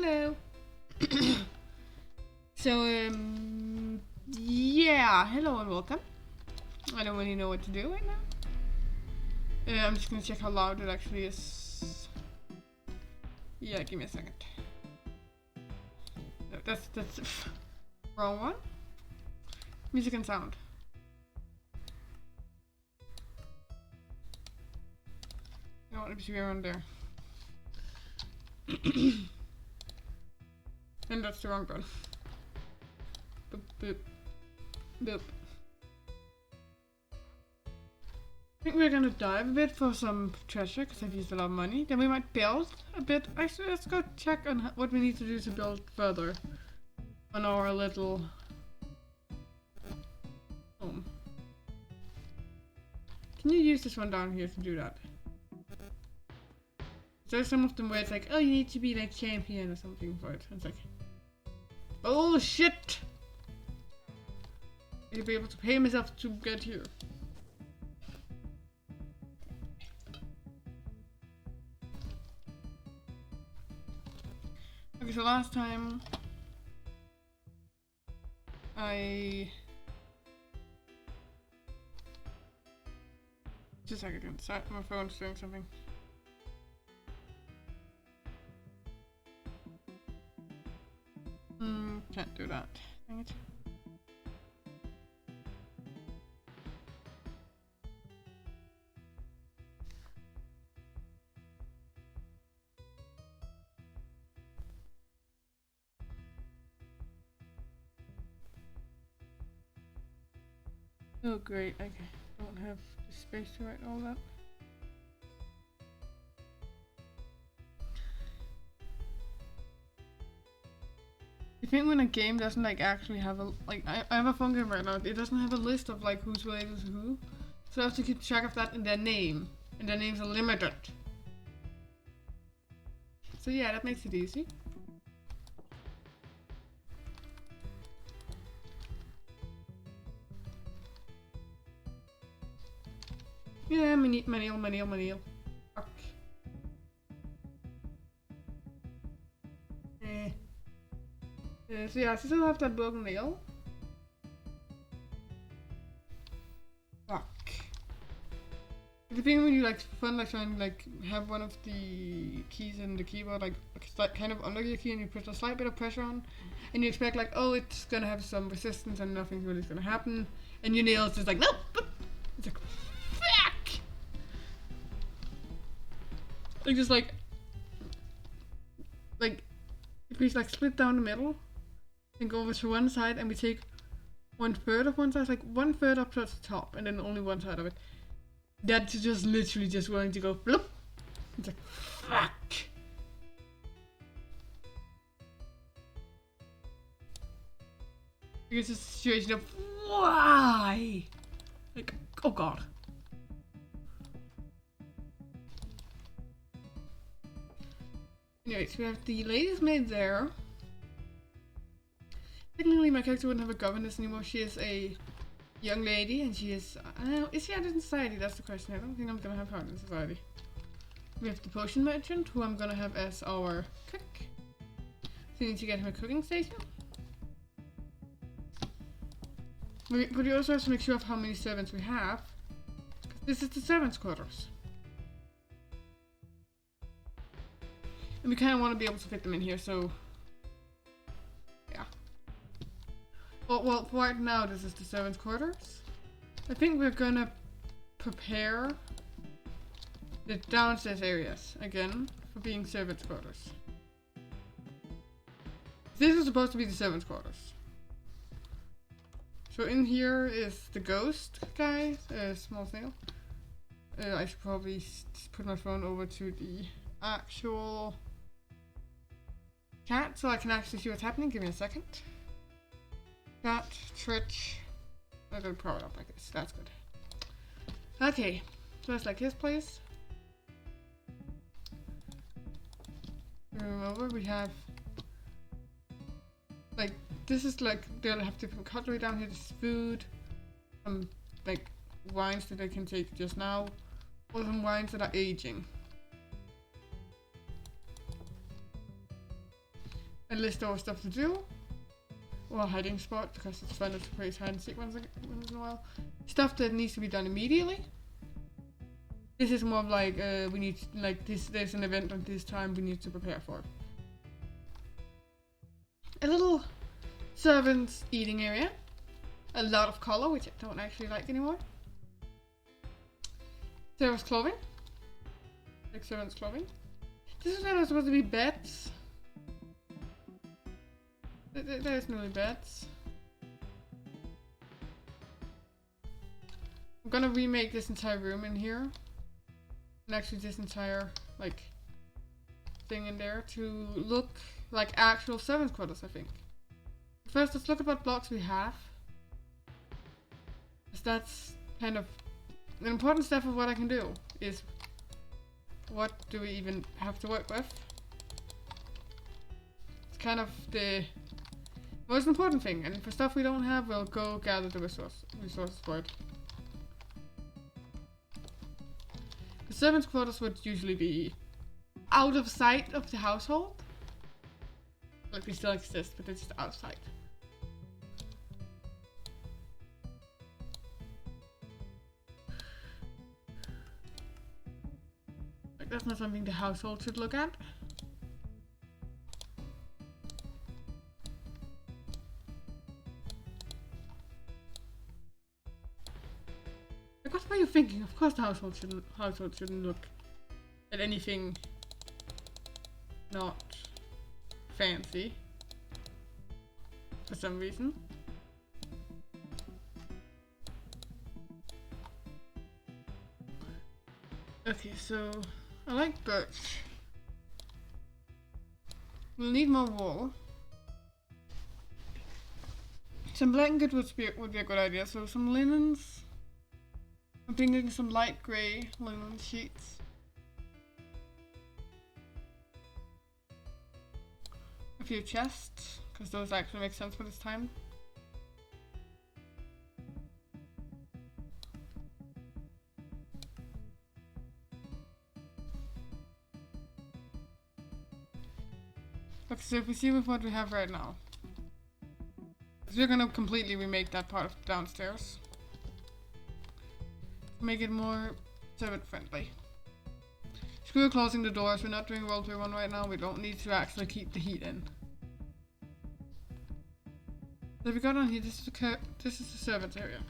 Hello. So, yeah, hello and welcome. I don't really know what to do right now. I'm just gonna check how loud it actually is. Yeah, give me a second. No, that's wrong one. Music and sound. No, let me see around there. And that's the wrong one. Boop, boop, boop. I think we're gonna dive a bit for some treasure because I've used a lot of money. Then we might build a bit. Actually, let's go check on what we need to do to build further on our little home. Can you use this one down here to do that? There's some of them where it's like, oh, you need to be like champion or something for it. It's like, oh shit! I'll be able to pay myself to get here. Okay, so last time just a second, sorry, my phone's doing something. Can't do that. Dang it. Oh great, I don't have the space to write all that. I think when a game doesn't like actually have a I have a phone game right now, it doesn't have a list of like who's related to who. So I have to keep track of that in their name. And their names are limited. So yeah, that makes it easy. Yeah, Manil. Fuck. So yeah, I still have that broken nail. Fuck. The thing when you like fun like trying to like have one of the keys in the keyboard like kind of under your key and you put a slight bit of pressure on and you expect like, oh, it's gonna have some resistance and nothing really is gonna happen, and your nail is just like, nope. It's like, fuck. Like just like if we like split down the middle and go over to one side and we take 1/3 of one side, like 1/3 up to the top and then only one side of it. That's just literally just willing to go bloop. It's like, fuck. It's a situation of why? Like, oh god. Anyways, we have the lady's maid there. Technically, my character wouldn't have a governess anymore. She is a young lady, and she is. I don't know. Is she out in society? That's the question. I don't think I'm gonna have her out in society. We have the potion merchant, who I'm gonna have as our cook. So we need to get him a cooking station. But we also have to make sure of how many servants we have. This is the servants' quarters. And we kind of want to be able to fit them in here, so yeah. Well, right now this is the servants' quarters. I think we're gonna prepare the downstairs areas again for being servants' quarters. This is supposed to be the servants' quarters. So in here is the ghost guy, small snail. I should probably put my phone over to the actual chat so I can actually see what's happening. Give me a second. Chat, Twitch. I'm gonna power it up like this. That's good. Okay, so that's like his place. Over, we have like this is like they'll have different cutlery down here. This is food, like wines that they can take just now, or some wines that are aging. a list of stuff to do. Or a hiding spot, because it's fun to play hide and seek once in a while. Stuff that needs to be done immediately. This is more of like, we need, like, there's an event at this time we need to prepare for. A little servants' eating area. A lot of color, which I don't actually like anymore. Servants' clothing. Like servants' clothing. This is not supposed to be beds. There's no beds. I'm gonna remake this entire room in here. And actually this entire, like, thing in there to look like actual servants' quarters, I think. First, let's look at what blocks we have. Because that's kind of an important step of what I can do, is what do we even have to work with? It's kind of the most important thing, and for stuff we don't have, we'll go gather the resources for it. The servants' quarters would usually be out of sight of the household. Like, they still exist, but they're just outside. Like, that's not something the household should look at. Like, what were you thinking? Of course the household shouldn't look at anything not fancy for some reason. Okay, so I like birch. We'll need more wool. Some blanket would be a good idea. So some linens. I'm thinking some light grey linen sheets. A few chests, because those actually make sense for this time. Okay, so if we see with what we have right now. So we're gonna completely remake that part of downstairs. Make it more servant friendly. Screw closing the doors, we're not doing World War 1 right now, we don't need to actually keep the heat in. So we got on here, this is the servants area.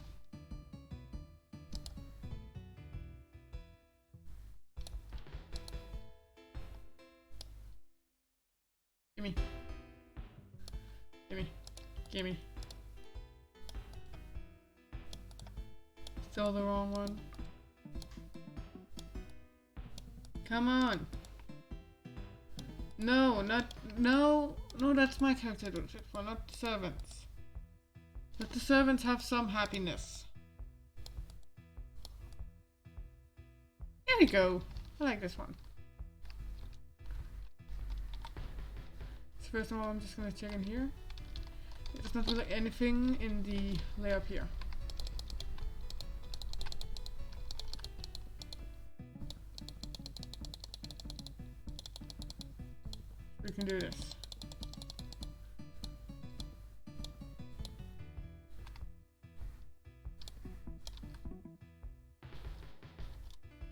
Gimme. Gimme. Gimme. Still the wrong one. Come on. No, no, that's my character I don't shit for, not the servants. Let the servants have some happiness. There we go. I like this one. So first of all, I'm just gonna check in here. There's not really anything in the layout here. We can do this.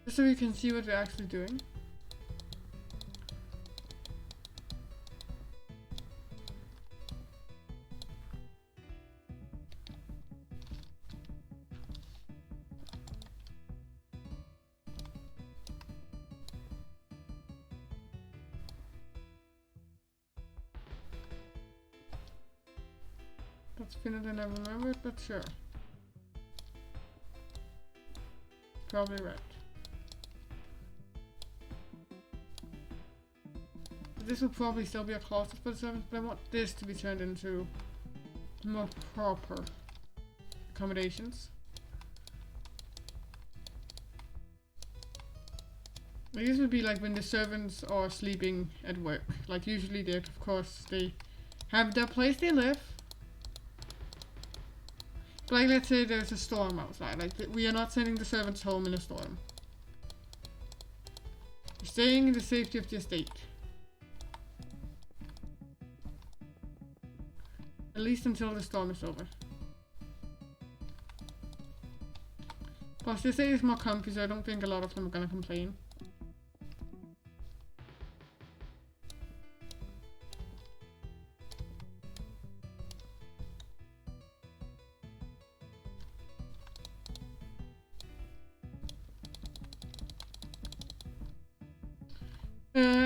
Just so we can see what we're actually doing. That's thinner than I remembered, but sure. Probably right. But this will probably still be a closet for the servants, but I want this to be turned into more proper accommodations. Like this would be like when the servants are sleeping at work. Like usually they, of course, they have their place they live. Like, let's say there's a storm outside. Like, we are not sending the servants home in a storm. We're staying in the safety of the estate. At least until the storm is over. Plus, this area is more comfy, so I don't think a lot of them are gonna complain.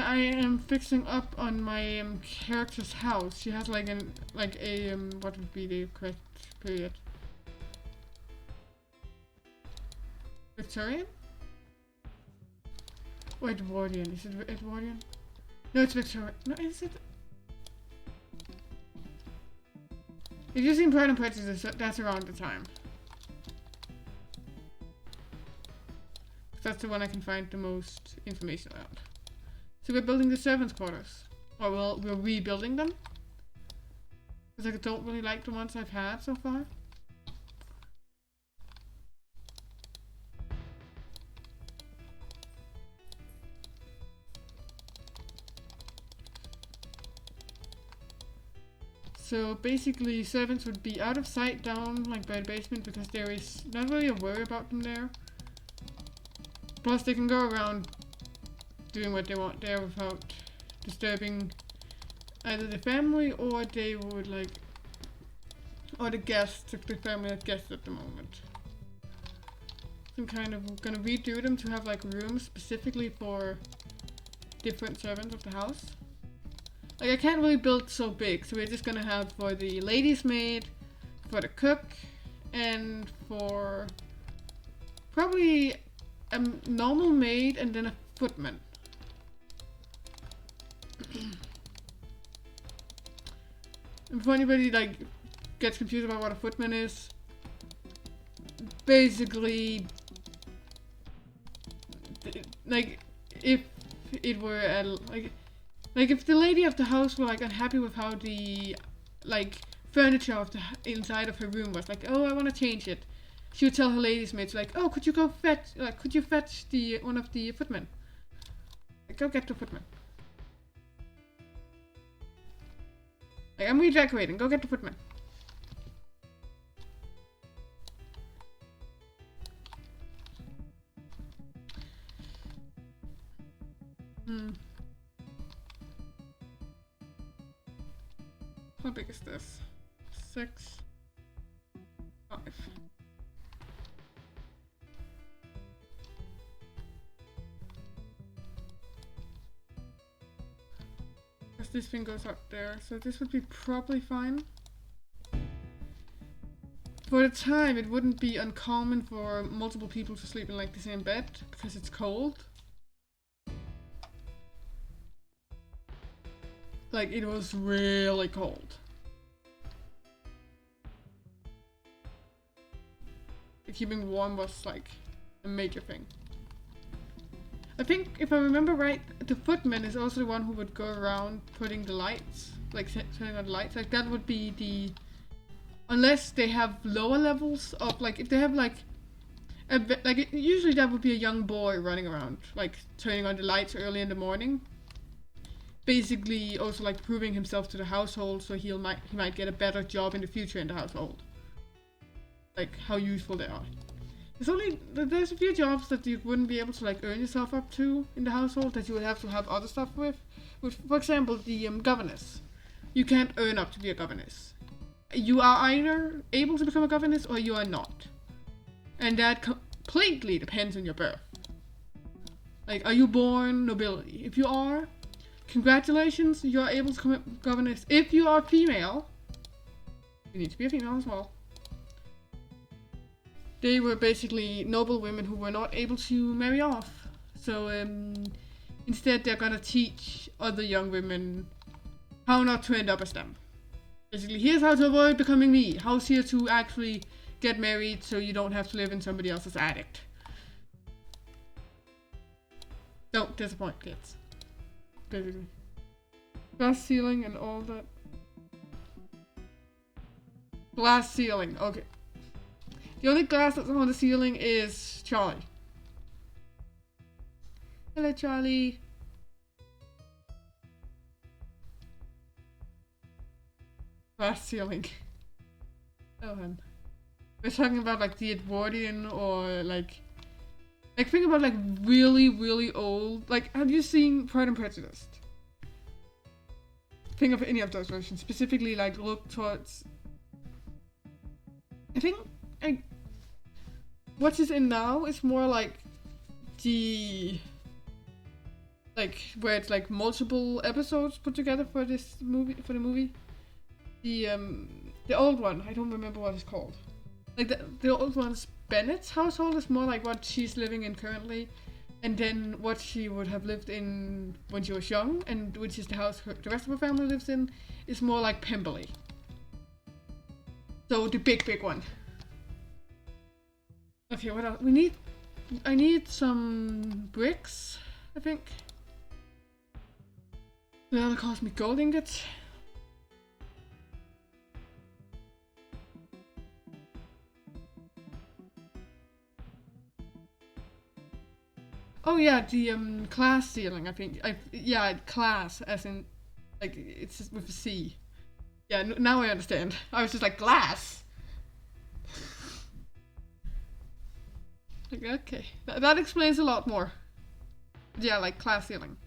I am fixing up on my character's house. She has like a what would be the correct period? Victorian? Or Edwardian? Is it Edwardian? No, it's Victorian. No, is it? If you've seen Pride and Prejudice, that's around the time. That's the one I can find the most information about. So we're building the servants' quarters. Or well, we're rebuilding them. Because I don't really like the ones I've had so far. So basically servants would be out of sight down like by the basement because there is not really a worry about them there. Plus they can go around doing what they want there without disturbing either the family or they would like, or the guests, the family of guests at the moment. So I'm kind of gonna redo them to have like rooms specifically for different servants of the house. Like I can't really build so big, so we're just gonna have for the lady's maid, for the cook, and for probably a normal maid and then a footman. If anybody like gets confused about what a footman is, basically, like if it were a, like if the lady of the house were like unhappy with how the like furniture of the inside of her room was, like, oh, I want to change it, she would tell her lady's maid, like, oh, could you go fetch, like, could you fetch the one of the footmen? Like, go get the footman. Like, I'm redecorating, go get the footman. How big is this? 6, 5. Because this thing goes up there, so this would be probably fine. For the time, it wouldn't be uncommon for multiple people to sleep in like the same bed because it's cold. Like, it was really cold. Keeping warm was like a major thing. I think if I remember right, the footman is also the one who would go around putting the lights, like turning on the lights. Like that would be the, unless they have lower levels of like, if they have like, usually that would be a young boy running around, like turning on the lights early in the morning. Basically also like proving himself to the household, so he might get a better job in the future in the household. Like how useful they are. There's a few jobs that you wouldn't be able to like earn yourself up to in the household that you would have to have other stuff with. For example, the governess. You can't earn up to be a governess. You are either able to become a governess or you are not. And that completely depends on your birth. Like, are you born nobility? If you are, congratulations, you are able to become a governess. If you are female, you need to be a female as well. They were basically noble women who were not able to marry off. So instead they're gonna teach other young women how not to end up as them. Basically, here's how to avoid becoming me. How's here to actually get married so you don't have to live in somebody else's attic. Don't disappoint kids. Basically. Glass ceiling and all that. Glass ceiling, okay. The only glass that's on the ceiling is Charlie. Hello, Charlie. glass ceiling. Oh, hun. We're talking about like the Edwardian or like think about like really, really old. Like, have you seen Pride and Prejudice? Think of any of those versions. Specifically, like look towards. I think what is in now is more like the where it's like multiple episodes put together for this movie for the movie. The old one, I don't remember what it's called. Like the old one's Bennett's household is more like what she's living in currently, and then what she would have lived in when she was young, and which is the house the rest of her family lives in, is more like Pemberley. So the big one. Okay, what else? I need some bricks, I think. That'll cost me gold ingots. Oh yeah, the class ceiling. I think. Class as in, like it's with a C. Yeah, now I understand. I was just like glass. Like, okay, that explains a lot more. Yeah, like class ceiling.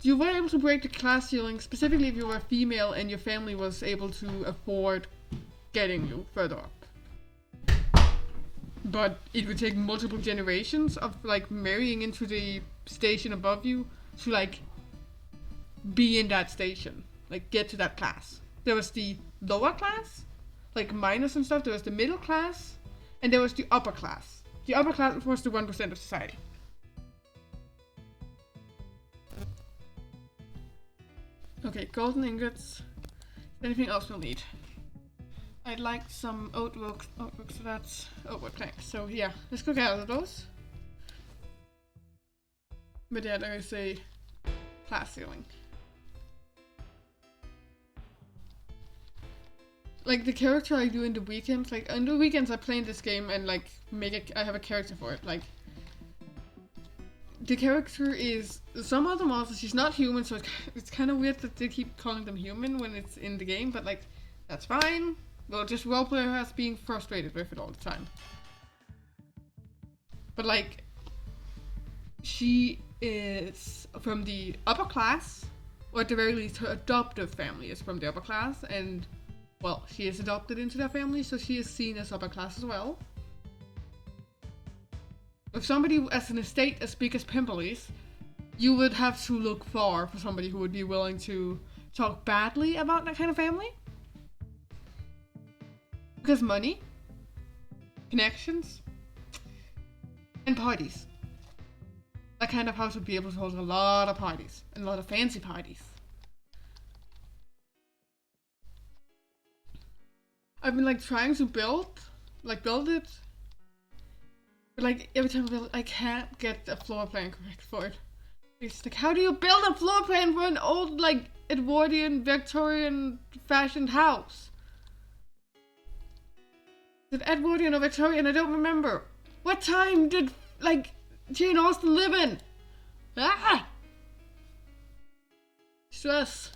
You were able to break the class ceiling specifically if you were female and your family was able to afford getting you further up. But it would take multiple generations of like marrying into the station above you to like be in that station, like get to that class. There was the lower class, like minors and stuff. There was the middle class, and there was the upper class. The upper class was the 1% of society. Okay, golden ingots. Anything else we'll need? I'd like some oatwork, so that's oatwood planks. So yeah, let's go gather those. But yeah, there is a class ceiling. Like the character I do in the weekends, like on the weekends I play in this game and like I have a character for it. Like the character is some other monsters. She's not human, so it's kind of weird that they keep calling them human when it's in the game. But like that's fine. We'll just roleplay her as being frustrated with it all the time. But like, she is from the upper class, or at the very least her adoptive family is from the upper class, and well, she is adopted into their family, so she is seen as upper class as well. If somebody as an estate as big as Pemberley's, you would have to look far for somebody who would be willing to talk badly about that kind of family. Because money, connections, and parties. That kind of house would be able to hold a lot of parties, and a lot of fancy parties. I've been like trying to build it. But like every time I build it, I can't get a floor plan correct for it. It's like, how do you build a floor plan for an old like Edwardian, Victorian fashioned house? Is it Edwardian or Victorian? I don't remember. What time did, like, Jane Austen live in? Ah! Stress.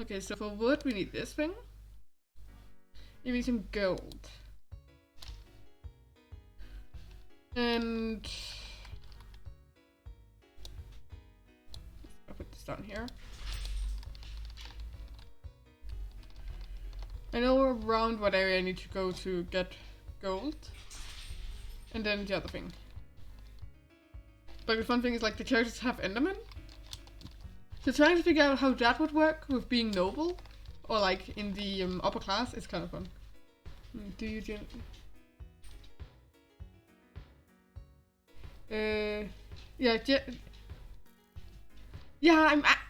Okay, so for wood we need this thing. We need some gold. And I'll put this down here. I know around what area I need to go to get gold. And then the other thing. But the fun thing is like the characters have Enderman. So trying to figure out how that would work with being noble. Or like in the upper class is kind of fun. Do you do...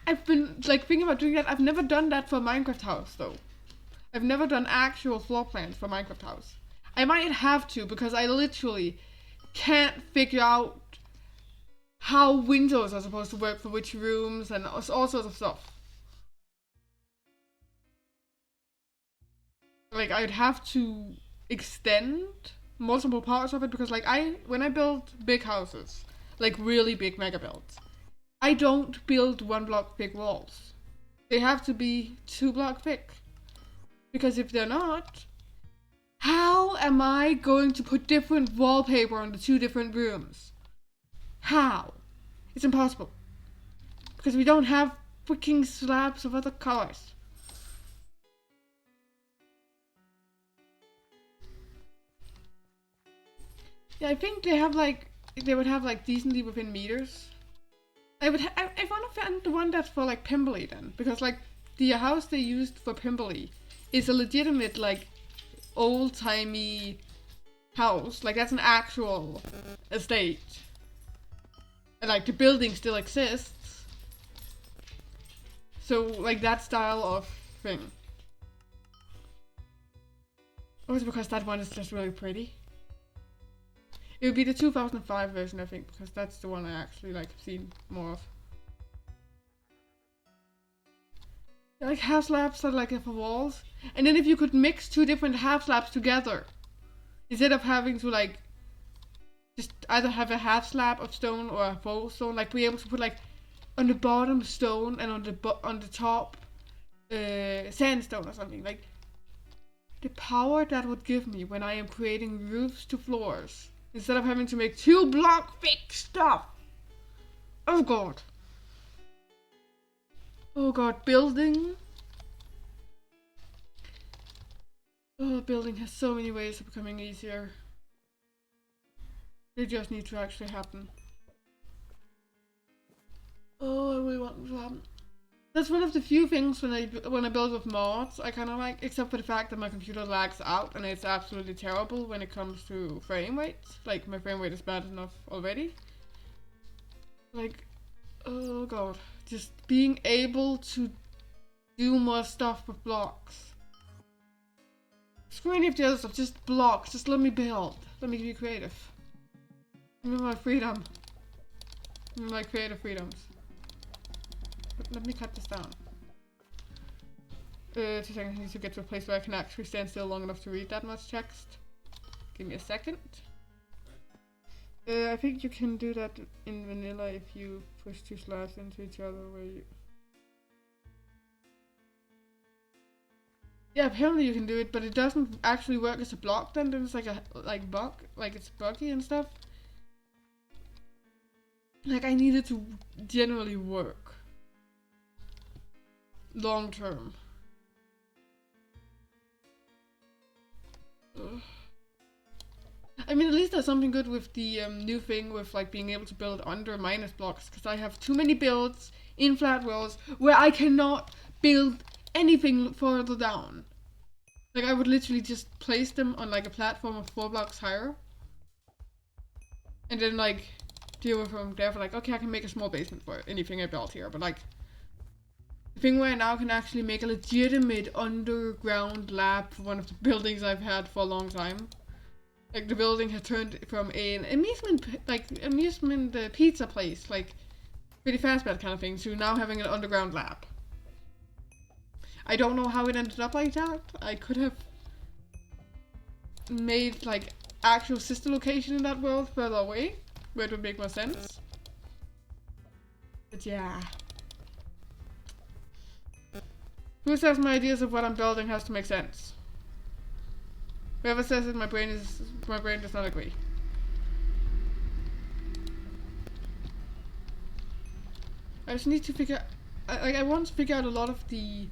I've been like thinking about doing that. I've never done that for Minecraft house though. I've never done actual floor plans for Minecraft house. I might have to because I literally can't figure out how windows are supposed to work for which rooms and all sorts of stuff. Like I'd have to extend multiple parts of it because like when I build big houses, like really big mega builds, I I don't build 1 block thick walls. They have to be 2 block thick. Because if they're not, how am I going to put different wallpaper on the 2 different rooms? How? It's impossible. Because we don't have freaking slabs of other colors. Yeah, I think they would have like decently within meters. I want to find the one that's for like Pimberley then, because like the house they used for Pimberley is a legitimate like old-timey house. Like that's an actual estate. And like the building still exists. So like that style of thing. Or is it because that one is just really pretty? It would be the 2005 version, I think, because that's the one I actually like seen more of. Like half slabs that like for walls, and then if you could mix 2 different half slabs together, instead of having to like just either have a half slab of stone or a full stone, like be able to put like on the bottom stone and on the top sandstone or something. Like the power that would give me when I am creating roofs to floors. Instead of having to make 2 block thick stuff. Oh god. Oh god, building. Oh, building has so many ways of becoming easier. They just need to actually happen. Oh, I really want them to happen. That's one of the few things when I build with mods I kind of like, except for the fact that my computer lags out and it's absolutely terrible when it comes to frame rates. Like my frame rate is bad enough already. Like, oh god, just being able to do more stuff with blocks. Screw any of the other stuff, just blocks. Just let me build. Let me be creative. Give me my freedom. Give me my creative freedoms. Let me cut this down. 2 seconds, I need to get to a place where I can actually stand still long enough to read that much text. Give me a second. I think you can do that in vanilla if you push 2 slabs into each other where you... Yeah, apparently you can do it, but it doesn't actually work as a block then. There's like a bug, like it's buggy and stuff. Like I need it to generally work. Long term. Ugh. I mean, at least there's something good with the new thing with like being able to build under minus blocks, because I have too many builds in flat walls where I cannot build anything further down. Like I would literally just place them on like a platform of 4 blocks higher, and then like deal with them there for like, okay, I can make a small basement for anything I built here, but like the thing where I now can actually make a legitimate underground lab for one of the buildings I've had for a long time. Like the building had turned from an amusement pizza place, like pretty fast food kind of thing, to now having an underground lab. I don't know how it ended up like that. I could have made like actual sister location in that world further away, where it would make more sense. But yeah. Who says my ideas of what I'm building has to make sense? Whoever says it, my brain does not agree. I just need to figure. I want to figure out a lot of the.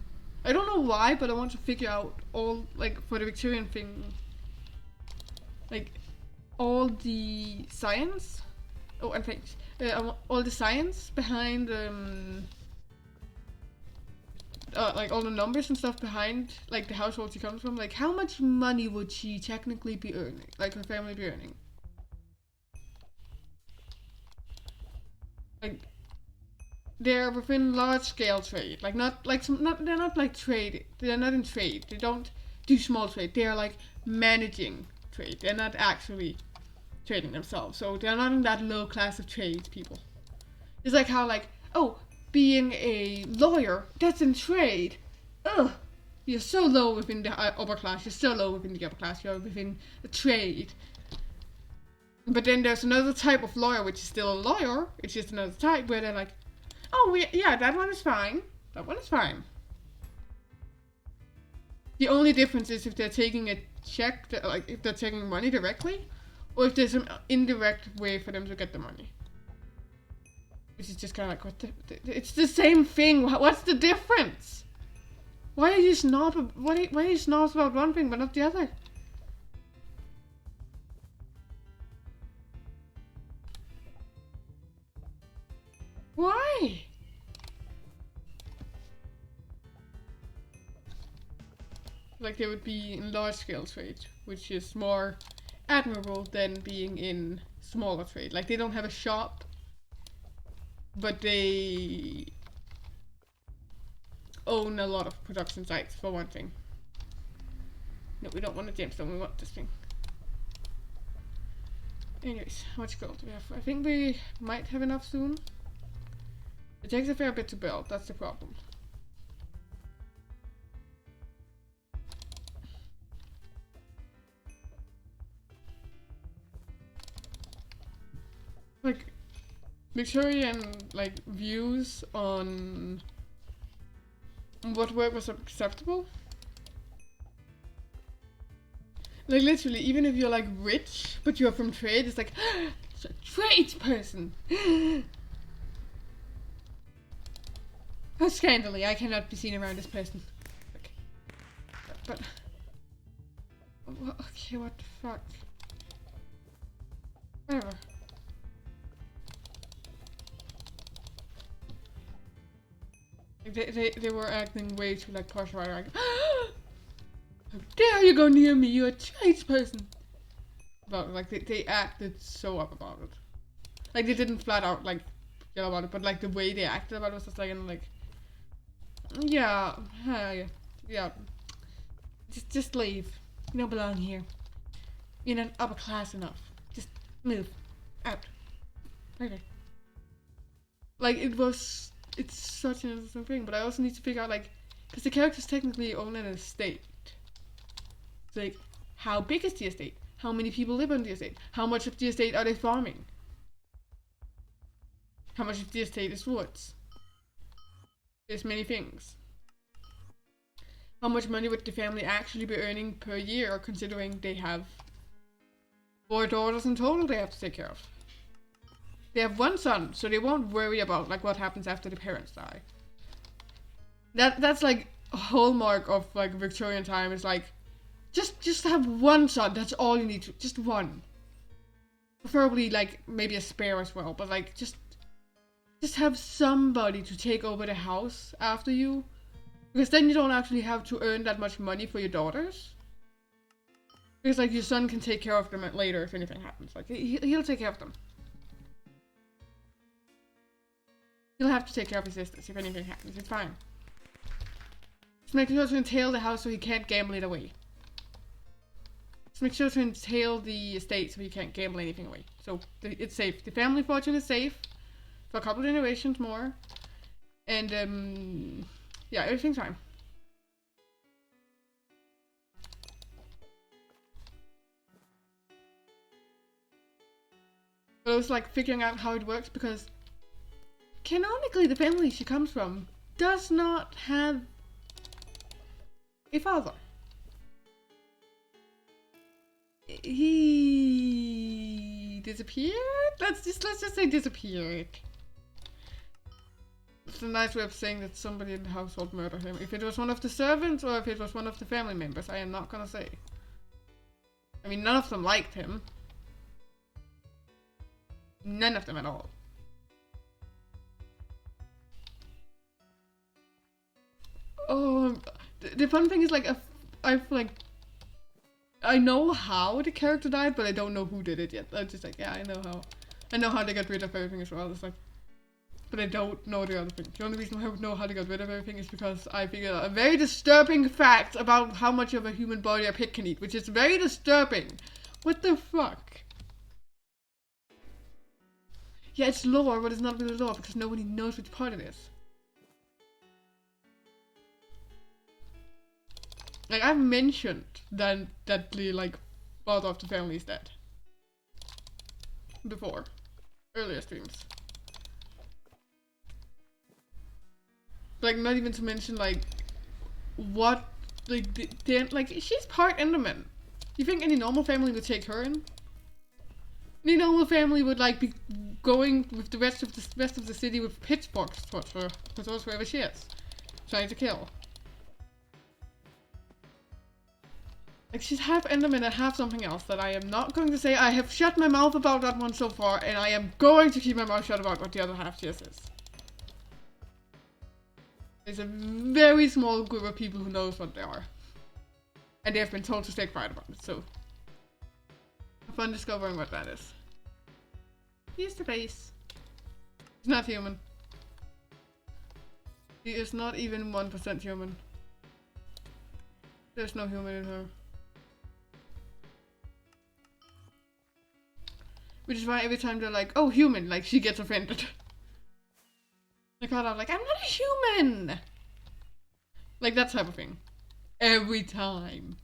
I don't know why, but I want to figure out all like for the Victorian thing. Like all the science. Oh, and thanks. All the science behind like all the numbers and stuff behind like the household she comes from. Like how much money would she technically be earning? Like her family be earning? Like they're within large scale trade. Like they're not like trade. They're not in trade. They don't do small trade. They are like managing trade. They're not actually trading themselves. So they're not in that low class of trade people. It's like how like, oh, being a lawyer, that's in trade. Ugh. You're so low within the upper class. You're so low within the upper class. You're within the trade. But then there's another type of lawyer, which is still a lawyer. It's just another type where they're like, Oh, yeah, that one is fine. That one is fine. The only difference is if they're taking a check, like if they're taking money directly, or if there's some indirect way for them to get the money. Which is just kind of like, what it's the same thing. What's the difference? Why are you snob? Why are you snobs about one thing but not the other? Why? Like they would be in large scale trade, which is more admirable than being in smaller trade. Like they don't have a shop, but they own a lot of production sites for one thing. No, we don't want a gemstone, we want this thing. Anyways, how much gold do we have? I think we might have enough soon. It takes a fair bit to build, that's the problem. Like, Victorian, like, views on what work was acceptable. Like, literally, even if you're, like, rich, but you're from trade, it's like, it's a tradesperson. How scandally, I cannot be seen around this person. Like, but okay, what the fuck? Whatever. They were acting way too like posh right? Like, how dare you go near me? You're a tradesperson. But like they acted so up about it. Like they didn't flat out like yell about it, but like the way they acted about it was just like yeah, yeah. Just leave. You don't belong here. You're not upper class enough. Just move out. Okay. Like it's such an interesting thing, but I also need to figure out like, because the characters technically own an estate. So like, how big is the estate? How many people live on the estate? How much of the estate are they farming? How much of the estate is woods? There's many things. How much money would the family actually be earning per year, considering they have 4 daughters in total they have to take care of? They have 1 son, so they won't worry about like what happens after the parents die. That's like a hallmark of like Victorian time is like just have 1 son, that's all you need to, just 1. Preferably like maybe a spare as well, but like just have somebody to take over the house after you. Because then you don't actually have to earn that much money for your daughters. Because like your son can take care of them later if anything happens. Like he'll take care of them. He'll have to take care of his sisters if anything happens. It's fine. Just make sure to entail the house so he can't gamble it away. Just make sure to entail the estate so he can't gamble anything away. So it's safe. The family fortune is safe for a couple of generations more. And yeah, everything's fine. But I was like figuring out how it works because canonically the family she comes from does not have a father. He disappeared? Let's just say disappeared. It's a nice way of saying that somebody in the household murdered him. If it was one of the servants or if it was one of the family members, I am not gonna say. I mean, none of them liked him. None of them at all. Oh, the fun thing is like, I know how the character died, but I don't know who did it yet. I'm just like, yeah, I know how. I know how they got rid of everything as well. It's like, but I don't know the other thing. The only reason I know how they got rid of everything is because I figured out a very disturbing fact about how much of a human body a pig can eat, which is very disturbing. What the fuck? Yeah, it's lore, but it's not really lore because nobody knows which part it is. Like, I've mentioned that the, like, father of the family is dead. Before. Earlier streams. Like, not even to mention, like, what, like, like, she's part Enderman. You think any normal family would take her in? Any normal family would, like, be going with the rest of the city with pitchforks towards her, towards wherever she is, trying to kill. Like, she's half Enderman and half something else that I am not going to say. I have shut my mouth about that one so far, and I am going to keep my mouth shut about what the other half she is. There's a very small group of people who knows what they are. And they have been told to stay quiet about it, so have fun discovering what that is. Here's the face. He's not human. He is not even 1% human. There's no human in her. Which is why every time they're like, oh, human, like, she gets offended. They call out like, I'm not a human! Like that type of thing. Every time.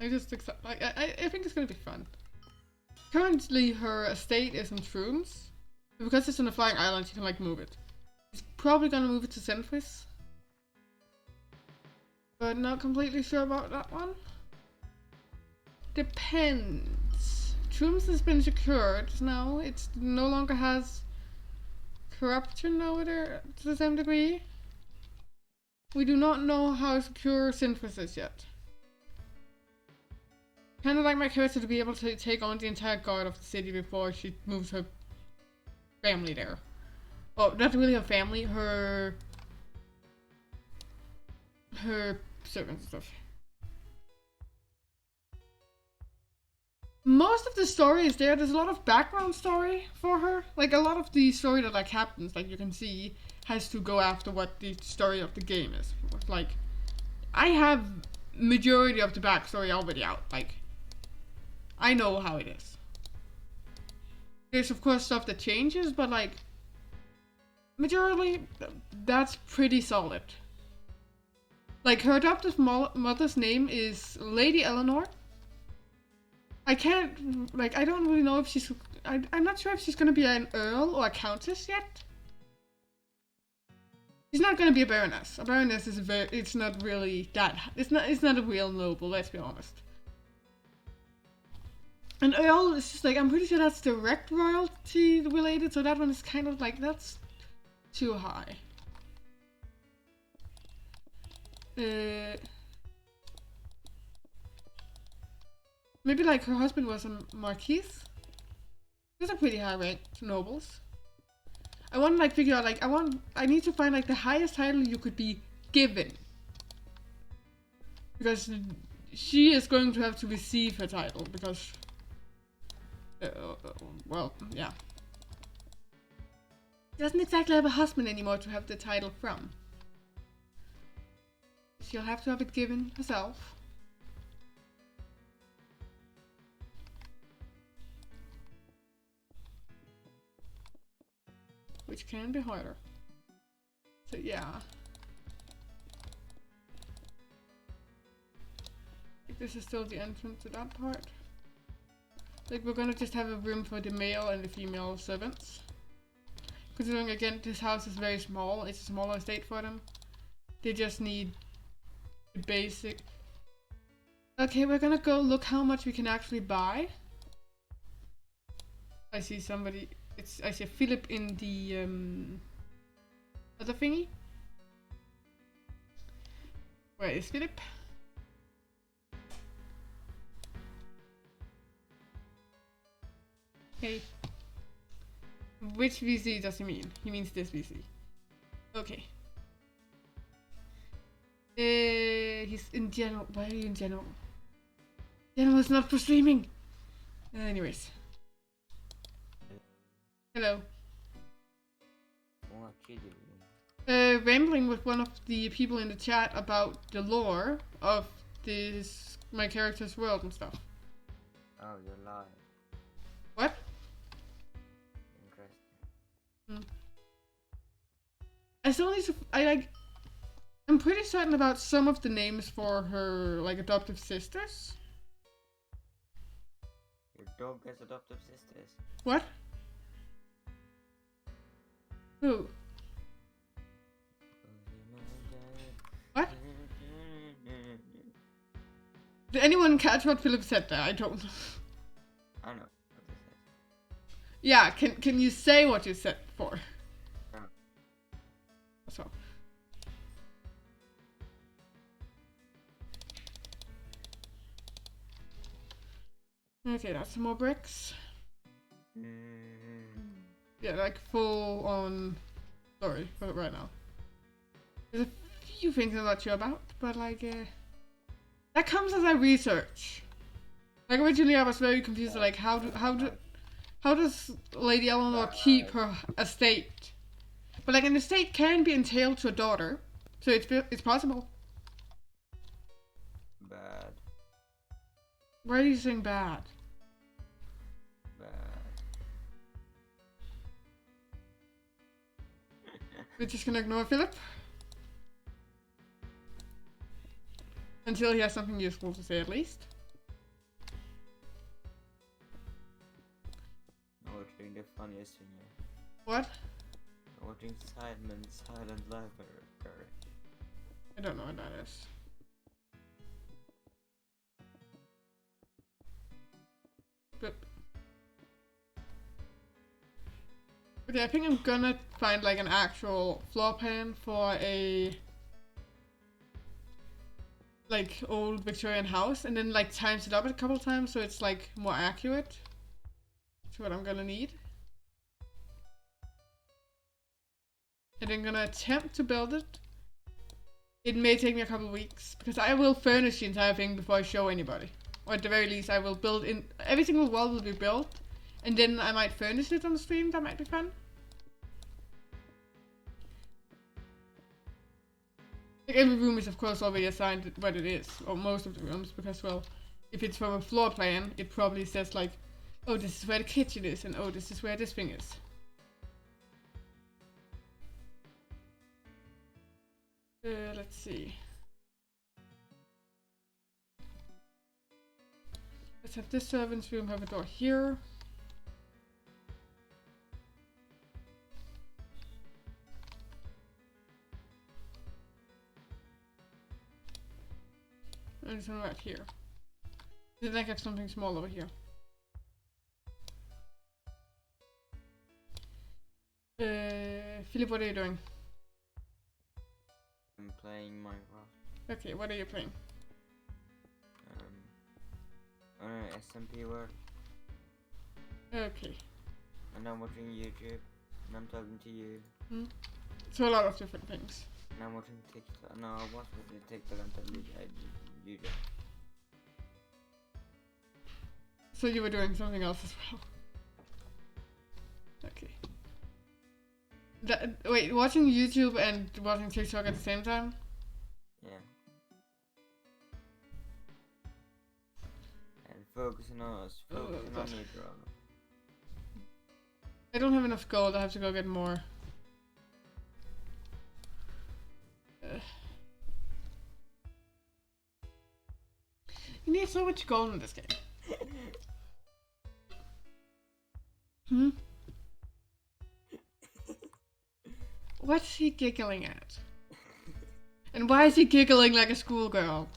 I just accept, like, I think it's gonna be fun. Currently her estate is in shrooms. Because it's on a flying island, you can like move it. She's probably gonna move it to Senfris. But not completely sure about that one. Depends. Shrooms has been secured now. It no longer has corruption over there to the same degree. We do not know how secure Senfris is yet. Kind of like my character to be able to take on the entire guard of the city before she moves her family there. Well, not really her family, her servants and stuff. Most of the story is there. There's a lot of background story for her. Like, a lot of the story that like happens, like you can see, has to go after what the story of the game is. Like, I have majority of the backstory already out. Like, I know how it is. There's of course stuff that changes, but like, majority, that's pretty solid. Like, her adoptive mother's name is Lady Eleanor. I can't, like, I don't really know if she's, I'm not sure if she's gonna be an earl or a countess yet. She's not gonna be a baroness. A baroness is it's not really that, it's not a real noble, let's be honest. An earl is just like, I'm pretty sure that's direct royalty related, so that one is kind of like, that's too high. Maybe like her husband was a marquis? Those are pretty high ranked nobles. I want to like figure out like, I need to find like the highest title you could be given. Because she is going to have to receive her title because, well, yeah. She doesn't exactly have a husband anymore to have the title from. She'll have to have it given herself. Which can be harder. So yeah. This is still the entrance to that part. Like, we're gonna just have a room for the male and the female servants. Considering again this house is very small, it's a smaller estate for them. They just need the basic. Okay, we're gonna go look how much we can actually buy. I see somebody. I see Philip in the other thingy. Where is Philip? Hey. Which VC does he mean? He means this VC. Okay. He's in general. Why are you in general? General is not for streaming. Anyways. Hello. Rambling with one of the people in the chat about the lore of this my character's world and stuff. Oh, you're live. What? Interesting. I still need to. I'm pretty certain about some of the names for her like adoptive sisters. Your dog has adoptive sisters. What? Who? What? Did anyone catch what Philip said there? I don't. I know what they said. Yeah, can you say what you said for? No. So. Okay, that's some more bricks. Yeah, like full on. Sorry, for right now. There's a few things I'm not sure about, but like, that comes as I research. Like originally, I was very confused. Like, how does Lady Eleanor keep her estate? But like, an estate can be entailed to a daughter, so it's possible. Bad. Why are you saying bad? Bad. We're just gonna ignore Philip until he has something useful to say, at least. Watching the funniest thing here. What? Watching Simon's Silent Library. I don't know what that is. But okay, I think I'm gonna find like an actual floor plan for a like old Victorian house, and then like times it up a couple times so it's like more accurate to what I'm gonna need. And I'm gonna attempt to build it. It may take me a couple of weeks because I will furnish the entire thing before I show anybody. Or at the very least, I will build in every single wall will be built, and then I might furnish it on the stream. That might be fun. Like every room is of course already assigned what it is, or most of the rooms, because well, if it's from a floor plan, it probably says like, oh, this is where the kitchen is, and oh, this is where this thing is. Let's see. Let's have this servant's room have a door here. And this one right here. Then I have something small over here. Philip, what are you doing? I'm playing Minecraft. Okay, what are you playing? SMP world. Okay. And I'm watching YouTube. And I'm talking to you. So a lot of different things. And I'm watching TikTok. No, I was watching TikTok and talking to YouTube. So you were doing something else as well. Okay. Wait, watching YouTube and watching TikTok at the same time? Yeah. And focusing on us. Focusing on me, bro. I don't have enough gold. I have to go get more. You need so much gold in this game. What's he giggling at? And why is he giggling like a schoolgirl?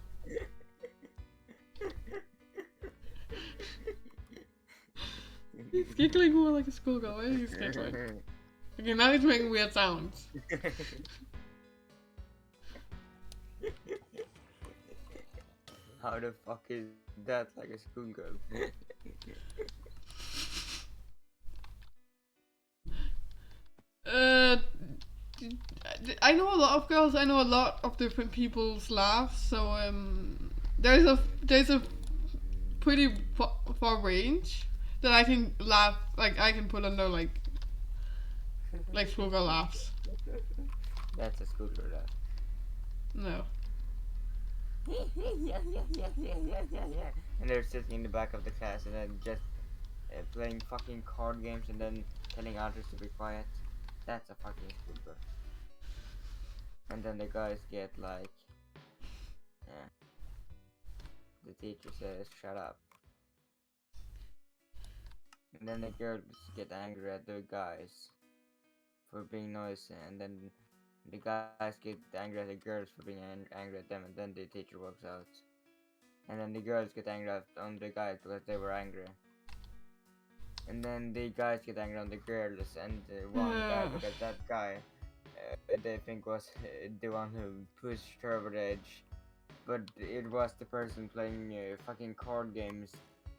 He's giggling more like a schoolgirl. Why is he giggling? Okay, now he's making weird sounds. How the fuck is that like a schoolgirl? I know a lot of girls. I know a lot of different people's laughs. So there's a pretty far range that I can laugh. Like I can put under like schoolgirl laughs. That's a schoolgirl laugh. No. And they're sitting in the back of the class and then just playing fucking card games and then telling others to be quiet. That's a fucking schoolgirl. And then the guys get like, the teacher says shut up. And then the girls get angry at the guys for being noisy, and then the guys get angry at the girls for being angry at them, and then the teacher walks out. And then the girls get angry on the guys because they were angry. And then the guys get angry on the girls and one guy, because that guy they think was the one who pushed her over the edge. But it was the person playing fucking card games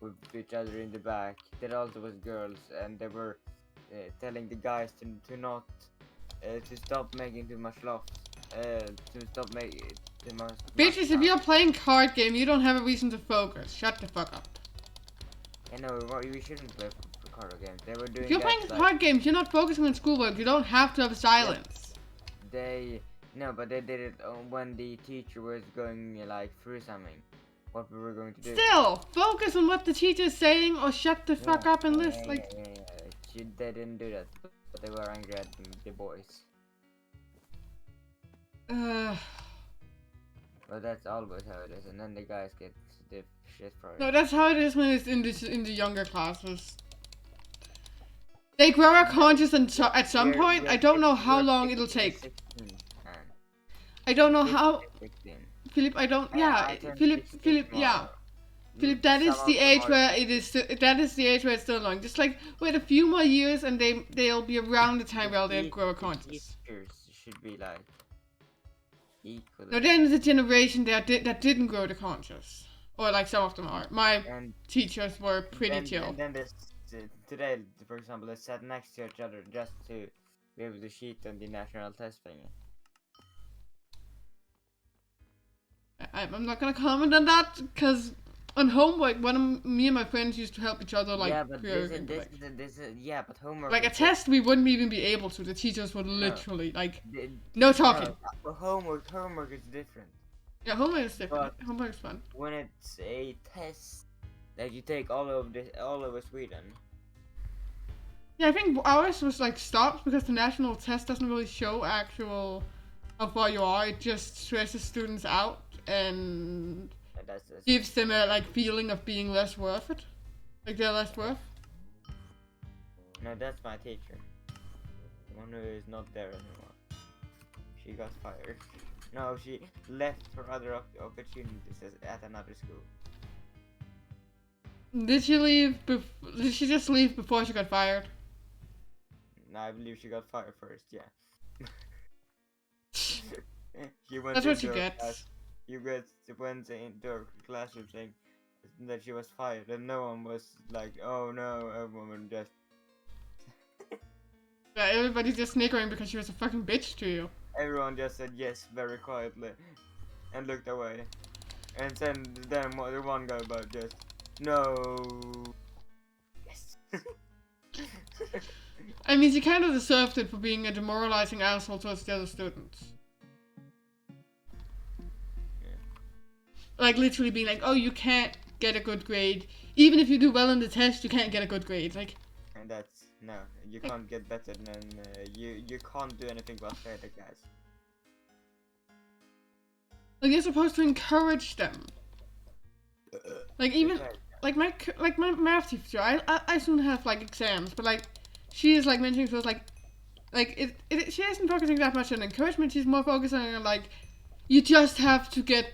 with each other in the back. That also was girls, and they were telling the guys to not to stop making too much loss, to stop making too much. Bitches, if you're playing card game, you don't have a reason to focus. Shut the fuck up. You know, we shouldn't play for card games. They were doing. If you're playing card games, you're not focusing on schoolwork. You don't have to have silence. No, but they did it when the teacher was going like through something. What we were going to do. Still, focus on what the teacher's saying, or shut the fuck up and listen. They didn't do that, but they were angry at the boys. But that's always how it is, and then the guys get the shit for it. No, that's how it is when it's in the younger classes. They grow our conscious at some point. I don't know how long it'll take. 16, I don't know how. 16. Philip, I don't. Yeah, Philip. Yeah, Philip. That is the age where it is. That is the age where it's still long. Just like wait a few more years, and they'll be around the time where they'll grow a conscious. Teachers should be like equal. No, then there's a generation that didn't grow the conscious, or like some of them are. My teachers were pretty chill. And then this today, for example, they sat next to each other just to be able to cheat on the national test thingy. I'm not gonna comment on that because on homework, me and my friends used to help each other like. Yeah, but yeah, but homework. Like a test, we wouldn't even be able to. The teachers would literally no talking. No, homework is different. Yeah, homework is different. Homework is fun. When it's a test that you take all over Sweden. Yeah, I think ours was like stopped because the national test doesn't really show actual how far you are. It just stresses students out and gives them a like feeling of being less worth it. Like they're less worth. No, that's my teacher. The one who is not there anymore. She got fired. No, she left for other opportunities at another school. Did she leave? Did she just leave before she got fired? No, I believe she got fired first. Yeah. She went. That's what she gets. Went into her classroom saying that she was fired, and no one was like, "Oh no!" Everyone just. Yeah, everybody's just snickering because she was a fucking bitch to you. Everyone just said yes very quietly, and looked away, and then the one guy about just no. Yes. I mean, she kind of deserved it for being a demoralizing asshole towards the other students. Like literally being like, oh, you can't get a good grade. Even if you do well in the test, you can't get a good grade. Like. And that's no, you can't get better than you can't do anything but fail the guys. Like you're supposed to encourage them. Like even like my math teacher, I soon have like exams, but like she is like mentioning to us like she isn't focusing that much on encouragement. She's more focusing on like you just have to get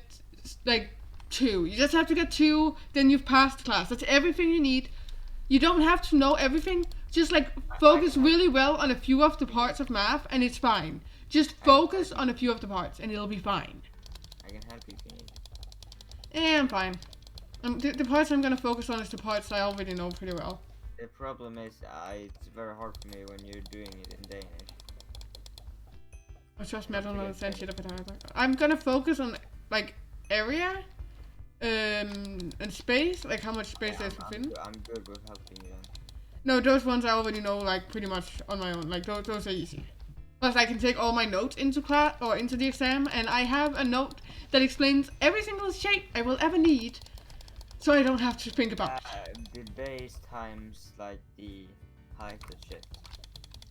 like 2. You just have to get 2, then you've passed the class. That's everything you need. You don't have to know everything. Just like focus really well on a few of the parts of math and it's fine. Just focus on a few of the parts and it'll be fine. I can help you if you need. Yeah, I'm fine. The parts I'm gonna focus on is the parts I already know pretty well. The problem is it's very hard for me when you're doing it in Danish. It's just metal and sensitive. I'm gonna focus on like area and space, like how much space there's within. I'm good with helping you then. No, those ones I already know like pretty much on my own. Like those are easy. Plus I can take all my notes into class or into the exam, and I have a note that explains every single shape I will ever need, so I don't have to think about the base times like the height and shit.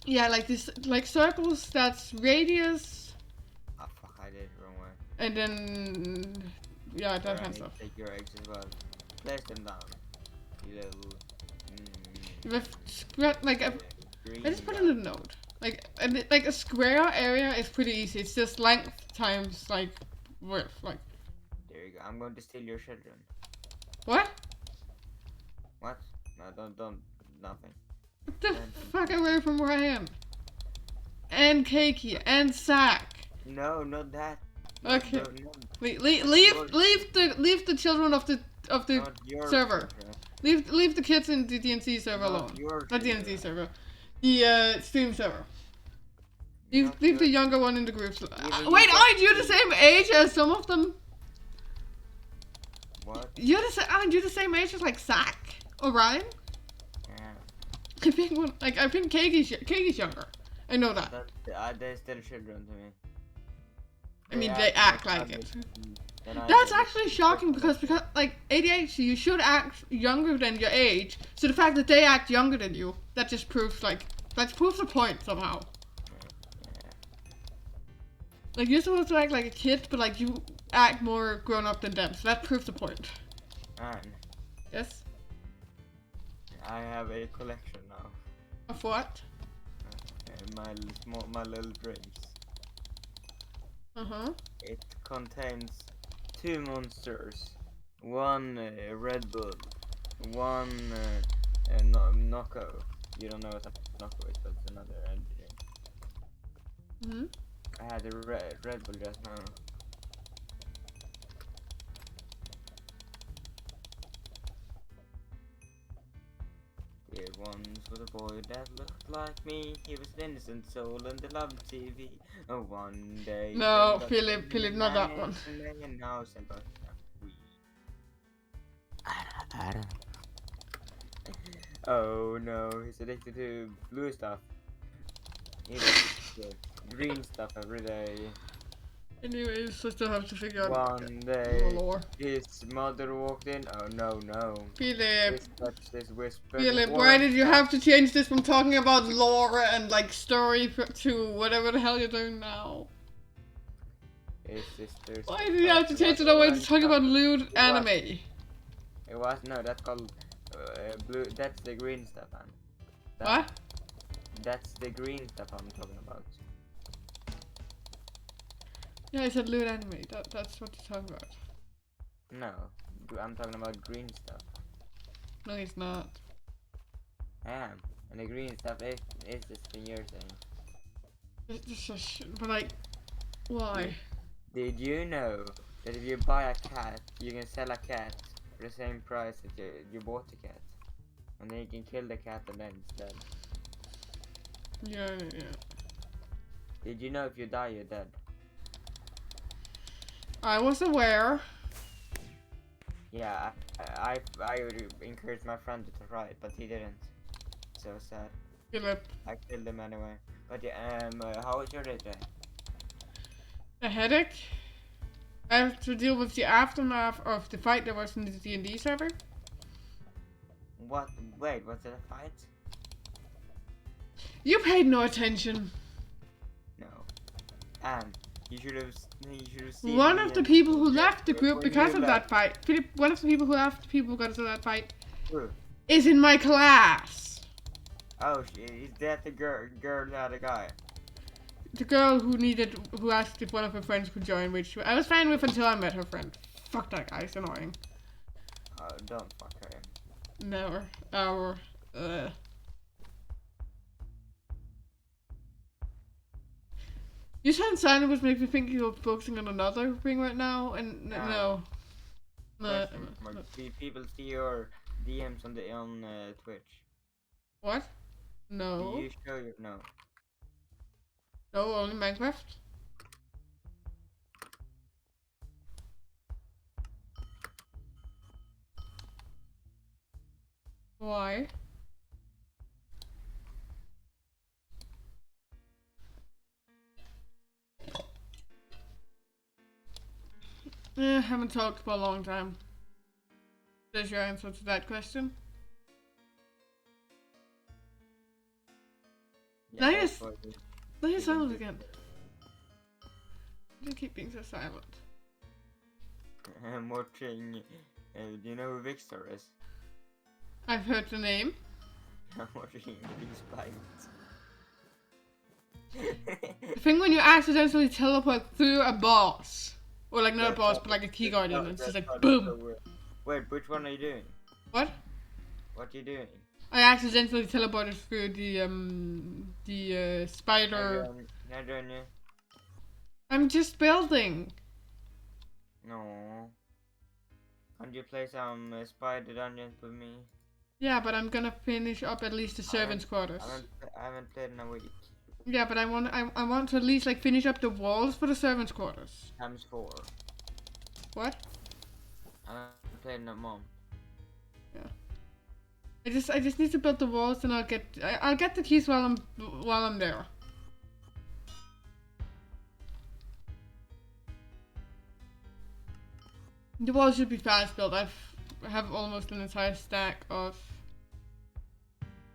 Yeah, like this, like circles. That's radius. Oh fuck! I did it the wrong way. And then yeah, that kind of stuff. Take your eggs as well. Place them down. You little. Like I just put in a note. Like a square area is pretty easy. It's just length times like width. Like There you go. I'm going to steal your children. what? What? No, don't. Nothing. Get the fuck away from where I am. And Keiki and Sack. No, not that. Okay. No, Leave the children of the not your server. children. Leave the kids in the DNC server alone. Not DNC server. The Steam server. Leave the younger one in the groups. Wait, aren't you the same age as some of them? What? Aren't you the same age as like Zach or Ryan? Yeah. I think Keiki's younger. I know that. They're still children to me. I mean, they act like it. That's actually shocking because like ADHD, you should act younger than your age. So the fact that they act younger than you, that just proves the point somehow. Like you're supposed to act like a kid, but like you act more grown up than them. So that proves the point. And Yes. I have a collection now. Of what? My little drinks. It contains 2 monsters, 1 Red Bull, 1 Nocco. You don't know what a Nocco is, but it's another energy drink. I had a Red Bull just now. There once was a boy that looked like me. He was an innocent soul and loved TV. Oh, one day. No, Philip, not that one. And now oh no, he's addicted to blue stuff. He does green stuff every day. Anyways, I still have to figure out One day, lore. his mother walked in. Oh no. Philip, This whisper. Philip, why did you have to change this from talking about lore and like story to whatever the hell you're doing now? His sister's. Why did you have to change it away to talk about lewd anime? It was no. That's called blue. That's the green stuff, man. What? That's the green stuff I'm talking about. Yeah, I said lewd anime. That's what you're talking about. No, I'm talking about green stuff. No, he's not. I am, and the green stuff is this thing you're saying. But like, why? Did you know that if you buy a cat, you can sell a cat for the same price that you bought the cat, and then you can kill the cat and then it's dead. Yeah. Did you know if you die, you're dead? I was aware. Yeah, I would encourage my friend to try it, but he didn't. So sad. Philip. I killed him anyway. But yeah, how was your day today? A headache. I have to deal with the aftermath of the fight that was in the D&D server. What? Wait, was it a fight? You paid no attention. No. And you should have seen. One of the people who left the group because of that fight. Philip, one of the people who left the people because of that fight is in my class. Oh, is that the girl that a guy? The girl who asked if one of her friends could join, which I was fine with until I met her friend. Fuck that guy, it's annoying. Oh, don't fuck her. Never. You sound silent, which makes me think you're focusing on another thing right now, and no. People see your DMs on Twitch. What? No. Do you show your no? No, only Minecraft. Why? Haven't talked for a long time. There's your answer to that question. Yeah, Now you're silent again. You keep being so silent. I'm watching. Do you know who Victor is? I've heard the name. I'm watching these bites. The thing when you accidentally teleport through a boss, or like not a That boss, sound- but like a key that guardian, sound- and it's that just like sound is so boom. weird. Wait, which one are you doing? What? What are you doing? I accidentally teleported through the spider. Can I join you? I'm just building. No. Can't you play some spider dungeons with me? Yeah, but I'm gonna finish up at least the servants' quarters. I haven't played in a week. Yeah, but I want to at least like finish up the walls for the servants' quarters. Times 4. What? I haven't played in a month. Yeah. I just need to build the walls, and I'll get the keys while I'm there. The walls should be fast built. I have almost an entire stack of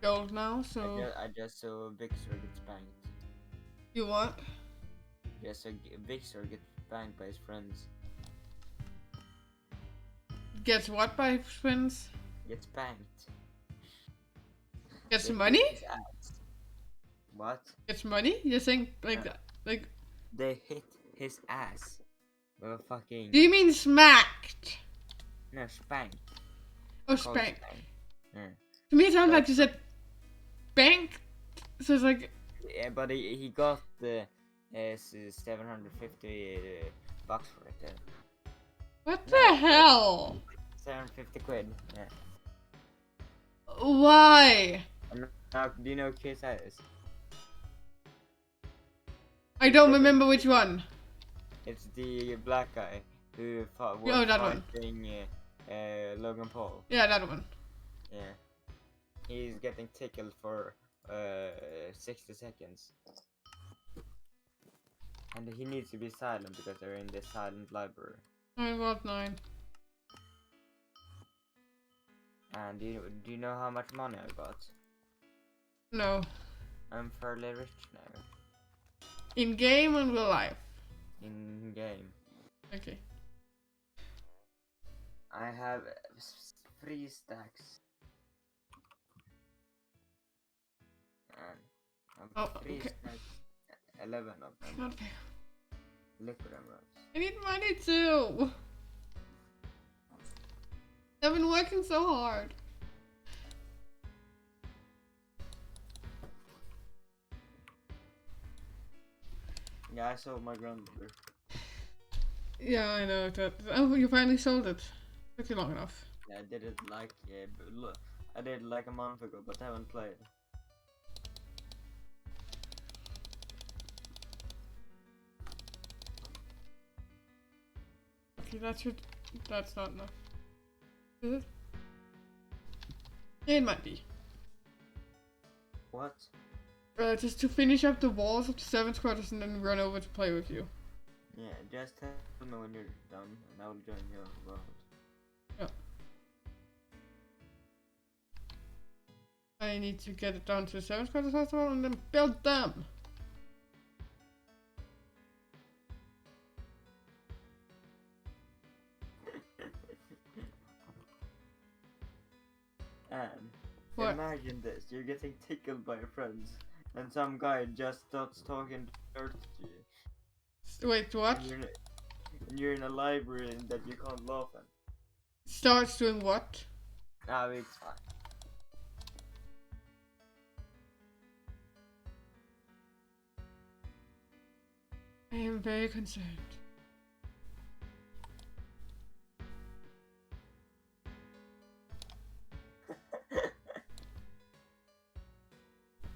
gold now, so. I just saw Vixor get spanked. You what? Yes, so Vixor gets spanked by his friends. Gets what by friends? Gets spanked. Gets They money? hit his ass. What? Gets money? You're saying like that? Like? They hit his ass. Well, fucking. Do you mean smacked? No, spanked. Oh, Called spanked. Yeah. To me, it sounds like you said bank. So it's like. Yeah, but he got the 750 bucks for it. What the hell? 750 quid. Yeah. Why? Now, do you know who KSI is? I don't remember which one. It's the black guy who was Oh, that one. fighting Logan Paul. Yeah, that one. Yeah. He's getting tickled for 60 seconds. And he needs to be silent because they're in the silent library. I got 9. And do you know how much money I got? No. I'm fairly rich now. In game and real life. In game. Okay. I have 3 stacks. And I have 3 okay. stacks. 11 of them. Not fair. Liquid emeralds. I need money too. I've been working so hard. Yeah, I sold my grandmother. Yeah, I know that. Oh, you finally sold it. Took you long enough. Yeah, I did it like I did it like a month ago, but I haven't played. Okay, that's not enough. Is it? It might be. What? Just to finish up the walls of the servants' quarters and then run over to play with you. Yeah, just tell me when you're done, and I'll join your world. Yeah. I need to get it down to the servants' quarters first of all, and then build them. And What? imagine this: you're getting tickled by your friends, and some guy just starts talking dirt to you. Wait, what? And you're in a library that you can't laugh at. Starts doing what? Ah, it's fine. I am very concerned.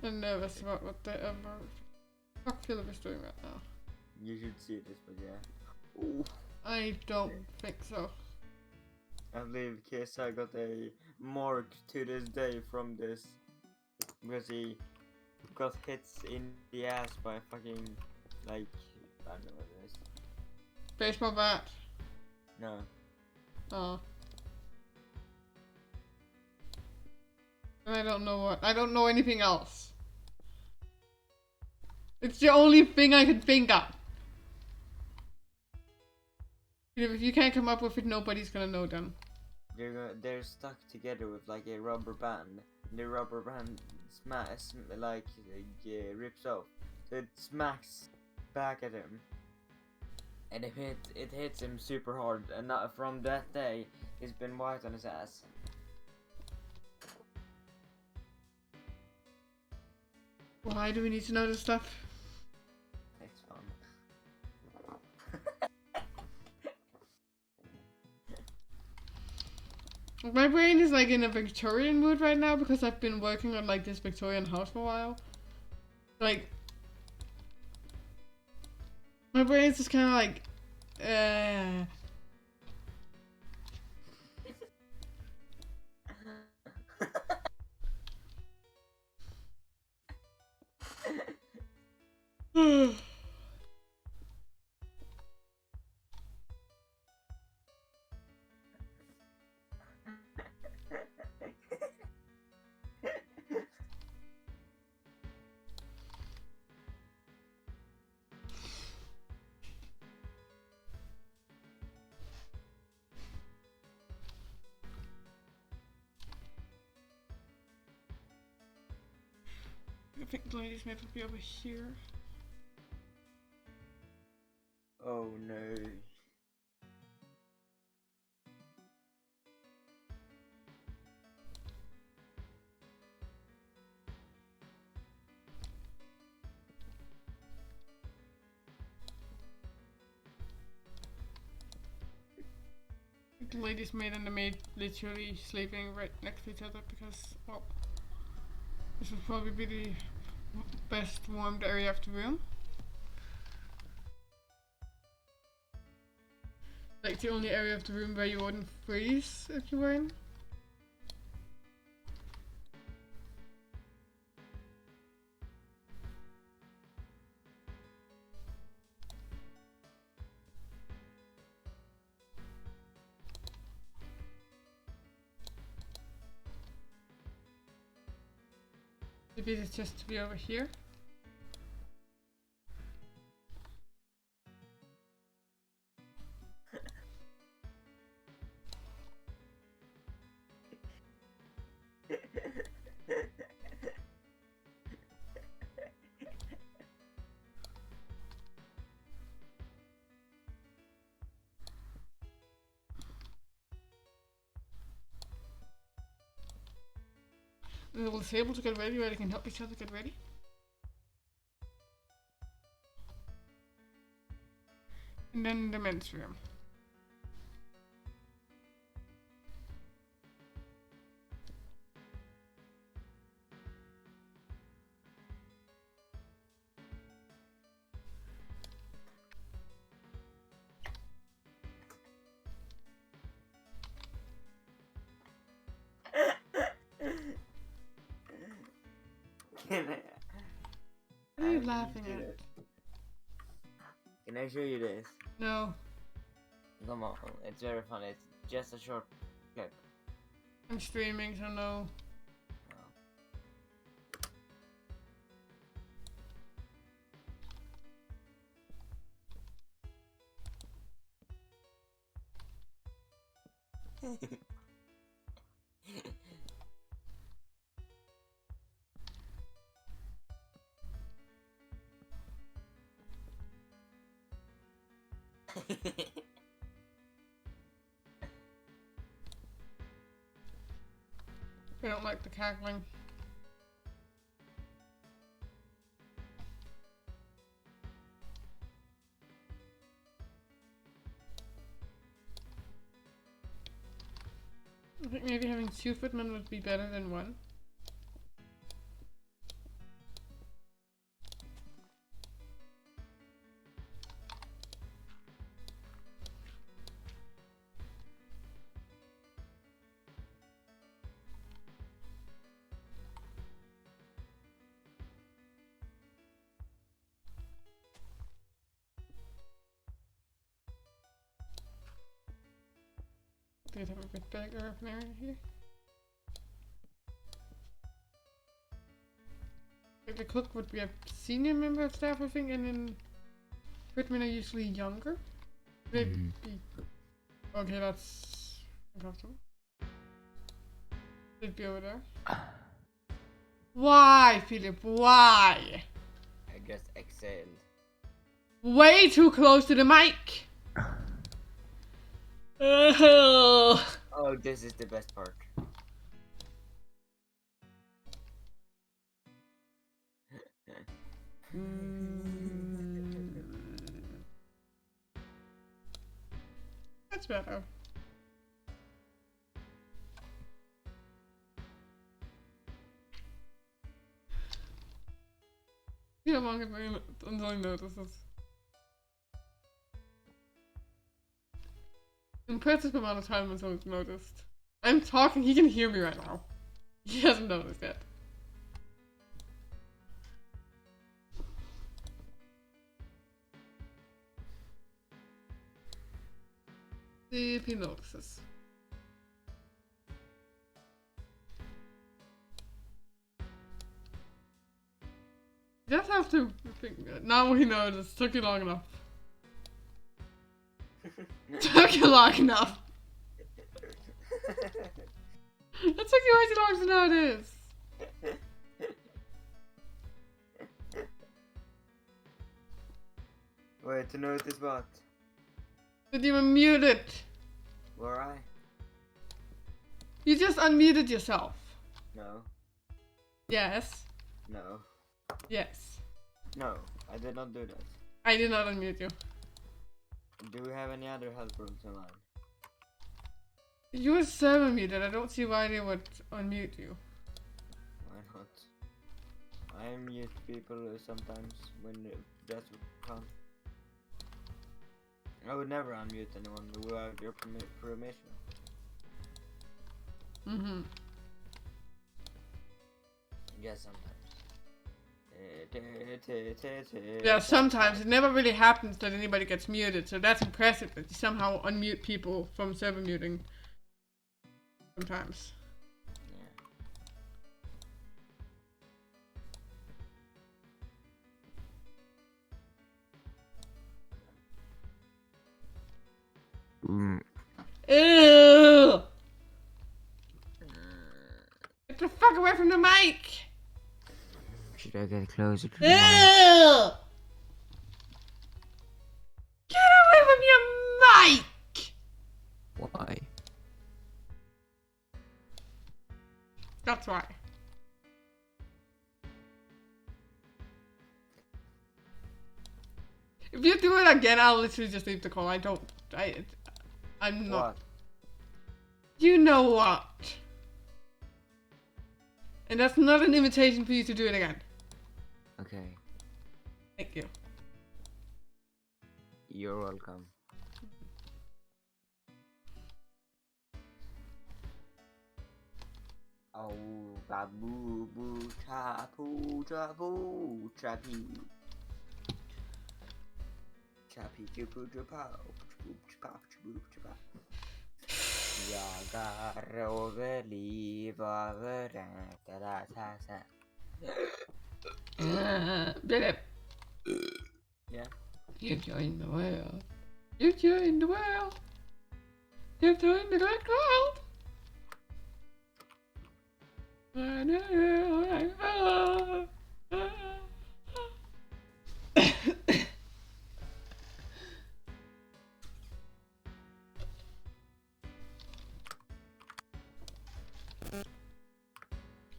I'm nervous about what the fuck Philip is doing right now. You should see this, but yeah. Ooh. I don't think so. I believe KSI got a mark to this day from this because he got hits in the ass by fucking like I don't know what it is. Baseball bat. No. Oh. And I don't know what. I don't know anything else. It's the only thing I can think of. You know, if you can't come up with it, nobody's gonna know then. They're stuck together with like a rubber band, the rubber band rips off. So it smacks back at him, and it hits him super hard. And from that day, he's been white on his ass. Why do we need to know this stuff? It's fun. My brain is like in a Victorian mood right now because I've been working on like this Victorian house for a while. Like, my brain's just kind of like, I think the lady's map would be over here. Oh no. The lady's maid and the maid literally sleeping right next to each other because, well, this would probably be the best warmed area of the room. Like the only area of the room where you wouldn't freeze if you were in. Maybe it's just to be over here. And we'll be able to get ready where they can help each other get ready. And then the men's room. What are you laughing at? Can I show you this? No. Come on, it's very funny. It's just a short clip. I'm streaming, so no. I don't like the cackling. I think maybe having 2 footmen would be better than 1. I think I'd have a bit bigger of an area here. Like the cook would be a senior member of staff, I think, and then footmen are usually younger. They'd be... Okay, that's uncomfortable. They'd be over there. Why, Philip? Why? I just exhaled. Way too close to the mic. Ugh. Oh, this is the best part. That's better. See how long until he notices. Impressive amount of time until he's noticed. I'm talking, he can hear me right now. He hasn't noticed yet. See if he notices. You just have to think. Now he noticed. Took you long enough. Took you long enough. It took you way too long to notice. Wait, to notice what? Did you unmute it? Were I? You just unmuted yourself. No. Yes. No. Yes. No, I did not do that. I did not unmute you. Do we have any other helpers online? You were server muted. I don't see why they would unmute you. Why not? I mute people sometimes when that would come. I would never unmute anyone without your permission. Mm-hmm. Yeah, sometimes. Yeah, sometimes. It never really happens that anybody gets muted, so that's impressive that you somehow unmute people from server muting. Sometimes. Yeah. Ew! Get the fuck away from the mic! Should I get closer to the Ew! mic? Get away from your mic! Why? That's why. If you do it again, I'll literally just leave the call. I'm not. What? You know what? And that's not an invitation for you to do it again. Okay. Thank you. You're welcome. Oh, babu, boo, chapu, chapu, chappy. Chappy, chupu, chupau, chupu, chupau, chupu, chupau. Yaga, rover, leave, over, da da da da. Philip. Yeah. You joined the world. You joined the world. You joined the great world.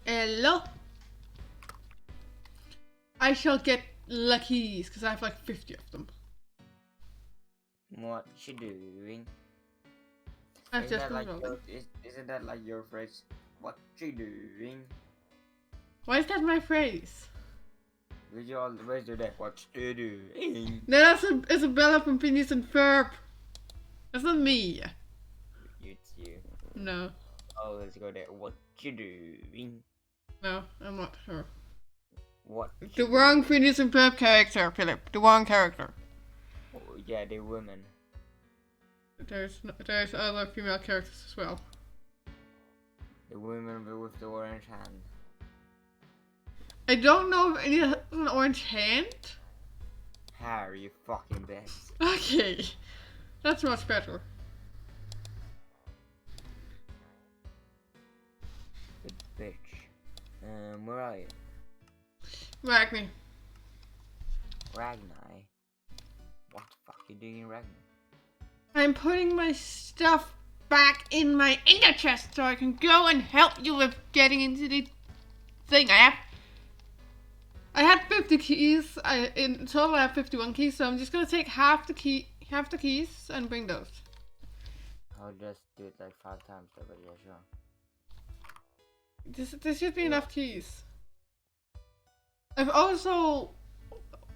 Hello. I shall get luckies because I have like 50 of them. What you doing? I've Isn't just that been like rolling. isn't that like your phrase? What you doing? Why is that my phrase? We always do that. What you doing? No, that's Isabella from Phineas and Ferb. That's not me. It's you. No, Oh, let's go there. What you doing? no, I'm not her. What? The wrong Phineas and Ferb character, Philip. The wrong character. Oh, yeah, the women. There's other female characters as well. The women with the orange hand. I don't know if any has an orange hand. Harry, you fucking bitch. Okay, that's much better. Good bitch. Where are you? Ragni. Ragnar? What the fuck are you doing in Ragnar? I'm putting my stuff back in my ender chest so I can go and help you with getting into the thing. I had 50 keys. In total I have 51 keys, so I'm just gonna take half the keys and bring those. I'll just do it like 5 times though, but yeah, sure. There should be enough keys. I've also,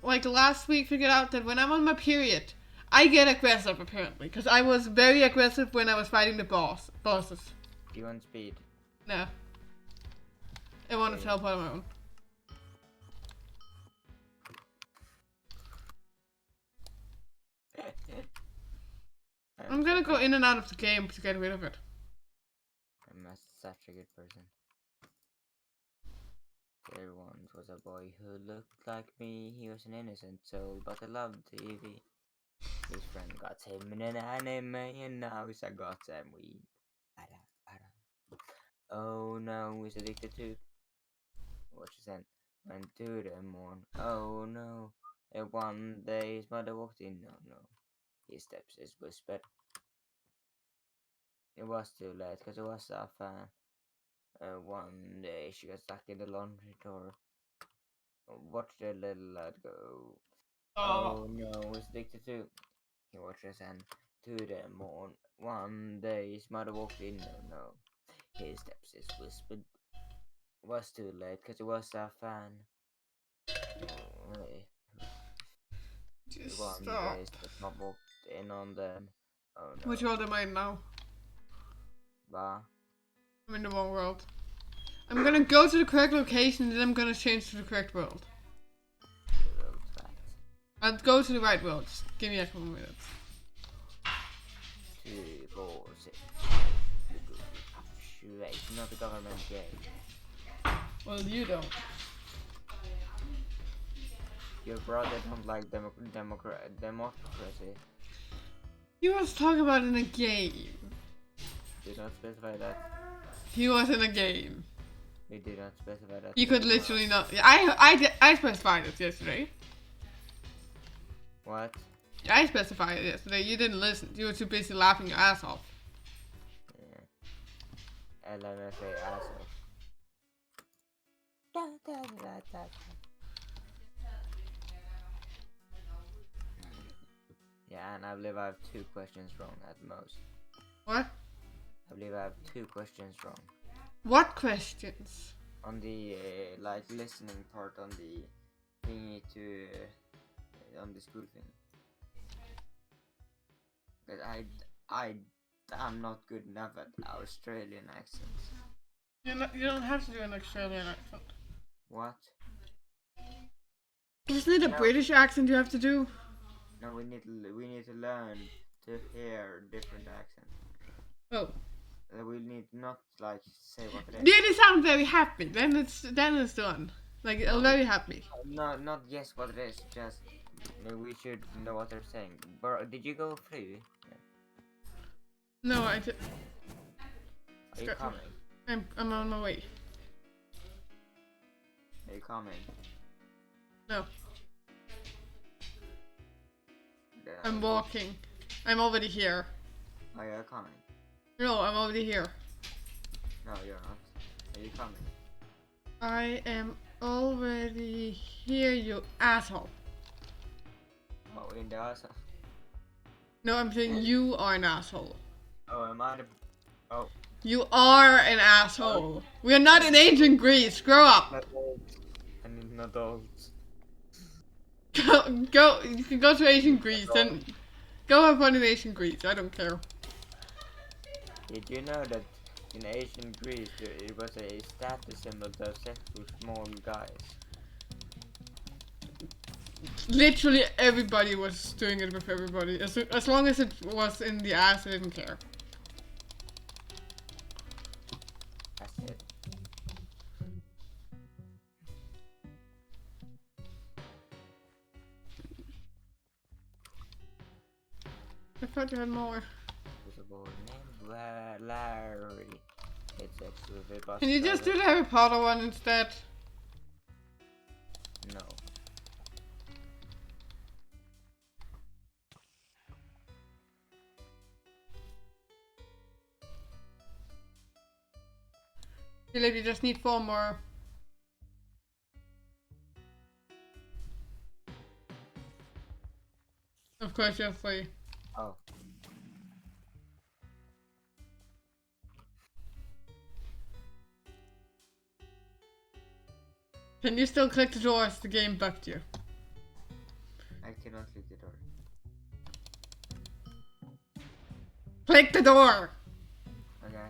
like last week, figured out that when I'm on my period, I get aggressive apparently, because I was very aggressive when I was fighting the bosses. You want speed? No. I want to teleport on my own. I'm gonna go in and out of the game to get rid of it. I'm such a good person. There once was a boy who looked like me. He was an innocent soul, but I loved TV. His friend got him in an anime, and now he's got some weed. Oh no, he's addicted to. What she said. Went to the morn. Oh no. And one day his mother walked in. No, no. His steps is whispered. It was too late, cause it was a fan. One day she got stuck in the laundry door. Watch the little lad go. Oh no, he's addicted to. He watches and to the morn. One day his mother walked in. No, no. His steps is whispered. It was too late, cause it was a fan. Just One stop. day his mom walked in on them. Oh no. Which world am I in now? Bah. I'm in the wrong world. I'm gonna go to the correct location and then I'm gonna change to the correct world. I'll go to the right world. Just give me a couple minutes. 2, 4, 6. It's not a government game. Well, you don't. Your brother don't like democracy. He was talking about in a game. Did not specify that. He was in a game. We did not specify that. You could literally not. I specified it yesterday. What? I specified it yesterday. You didn't listen. You were too busy laughing your ass off. Yeah. LMFA asshole. Yeah, and I believe I have 2 questions wrong at most. What? I believe I have 2 questions wrong. What questions? On the like listening part on the thingy to on the school thing. But I'm not good enough at Australian accents. You don't have to do an Australian accent. What? Isn't it a British accent you have to do? No, we need to learn to hear different accents. Oh. We need not like say what it is. Did it sound very happy? Then it's done. Like very happy. No, not guess what it is. Just we should know what they're saying. Bro, did you go through? Yeah. No, I did. Are you coming? I'm on my way. Are you coming? No. I'm walking. I'm already here. Oh, you're coming. No, I'm already here. No, you're not. Are you coming? I am already here, you asshole. Oh, in the asshole. No, I'm saying you are an asshole. Oh, am I the... Oh. You are an asshole. We are not in ancient Greece. Grow up. I need an adult. Go. You can go to ancient Greece. Then go have fun in ancient Greece. I don't care. Did you know that in ancient Greece it was a status symbol to have sex with small guys? Literally everybody was doing it with everybody. As long as it was in the ass, I didn't care. That's it. I thought you had more. There's a boy named Larry. It's actually the bus Can you just do driver. the Harry Potter one instead? No. Philip, you just need 4 more. Of course, you're free. Oh. Can you still click the door as the game bugged you? I cannot click the door. Click the door! Okay.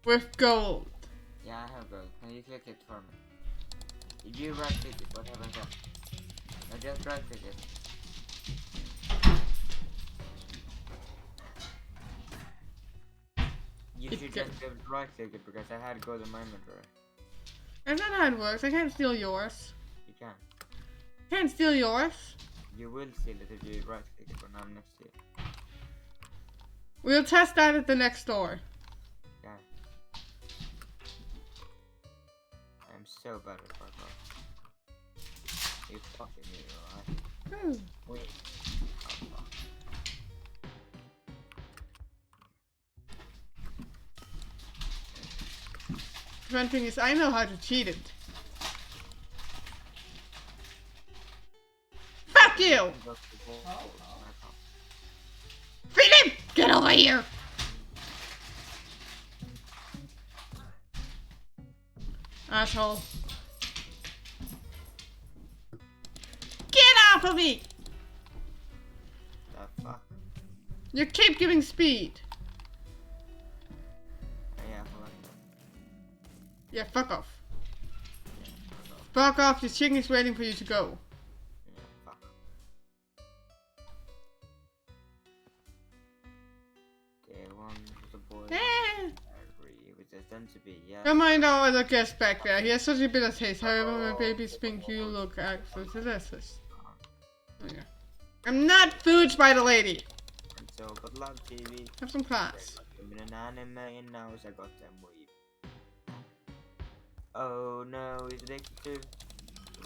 With gold. Yeah, I have gold. Can you click it for me? If you right click it, what happens then? No, just right click it. You It should can- just be able to right click it because I had gold in my inventory. That's not how it works. I can't steal yours. You can. I can't steal yours. You will see that if you right click it when I'm next to you. We'll test that at the next door. Okay. I'm so bad at parkour. You fucking me, alright? Hmm. Wait. Oh, fuck. The one thing is, I know how to cheat it. Fuck you! Philip! Get over here! Asshole. Get off of me! The fuck? You keep giving speed. Yeah, I like that. Yeah, fuck off. Yeah, fuck off. Fuck off, the chicken is waiting for you to go. Yeah, fuck. Okay, one for the boy. Eh. Three, which is done to be, yeah. Don't mind our other guest back there. He has such a bit of taste. However, my baby Spink, you look absolutely delicious. Oh, yeah. I'm not food by the lady. And so, but love TV. Have some class. I'm in an anime and now I got them weep. Oh no, he's addicted to.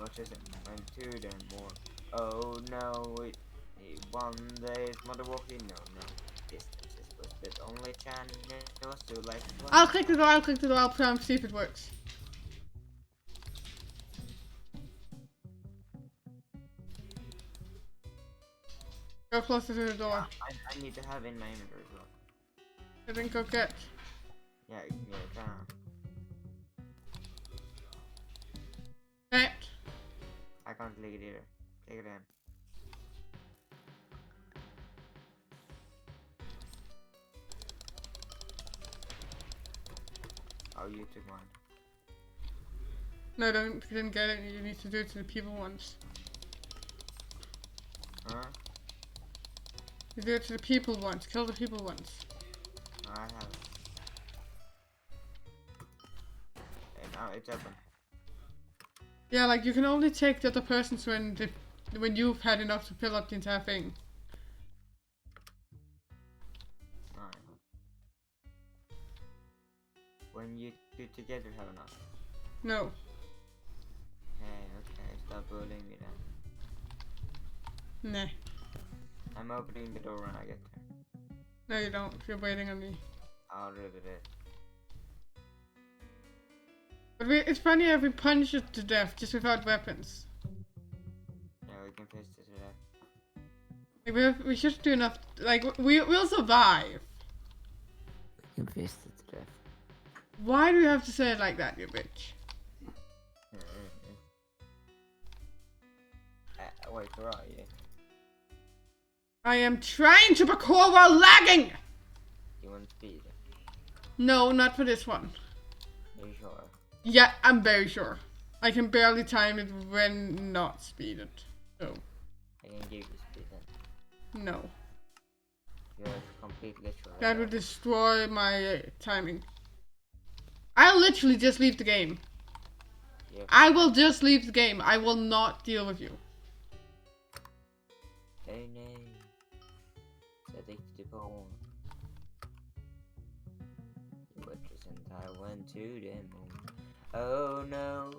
What is it? And 2 then more. Oh no, he one day is mother walking. No, no. Distance is twisted. Only Chan knows to like. I'll click the door, I'll try and see if it works. Go closer to the door. I need to have in my inventory as well. I think go get. Yeah, can. That. I can't click it either. Click it in. Oh, you took mine. No, you didn't get it. You need to do it to the people once. Huh? You do it to the people once. Kill the people once. No, I have. And now it's open. Yeah, like you can only take the other person's when you've had enough to fill up the entire thing. Alright. When you two together have enough. No. Okay, stop bullying me then. Nah. I'm opening the door when I get there. No, you don't. You're waiting on me. I already did. But it's funny if we punch it to death just without weapons. Yeah, we can fist it to death. Like, we should do enough. Like we'll survive. We can fist it to death. Why do you have to say it like that, you bitch? Wait, where are you? I am trying to parkour while lagging! You want speed? No, not for this one. Are you sure? Yeah, I'm very sure. I can barely time it when not speeded. So, I can give you speed then. no. You're completely sure. That would destroy my timing. I'll literally just leave the game. Yep. I will just leave the game. I will not deal with you. Hey, no. It's addicted to porn. went to the moon. Oh no.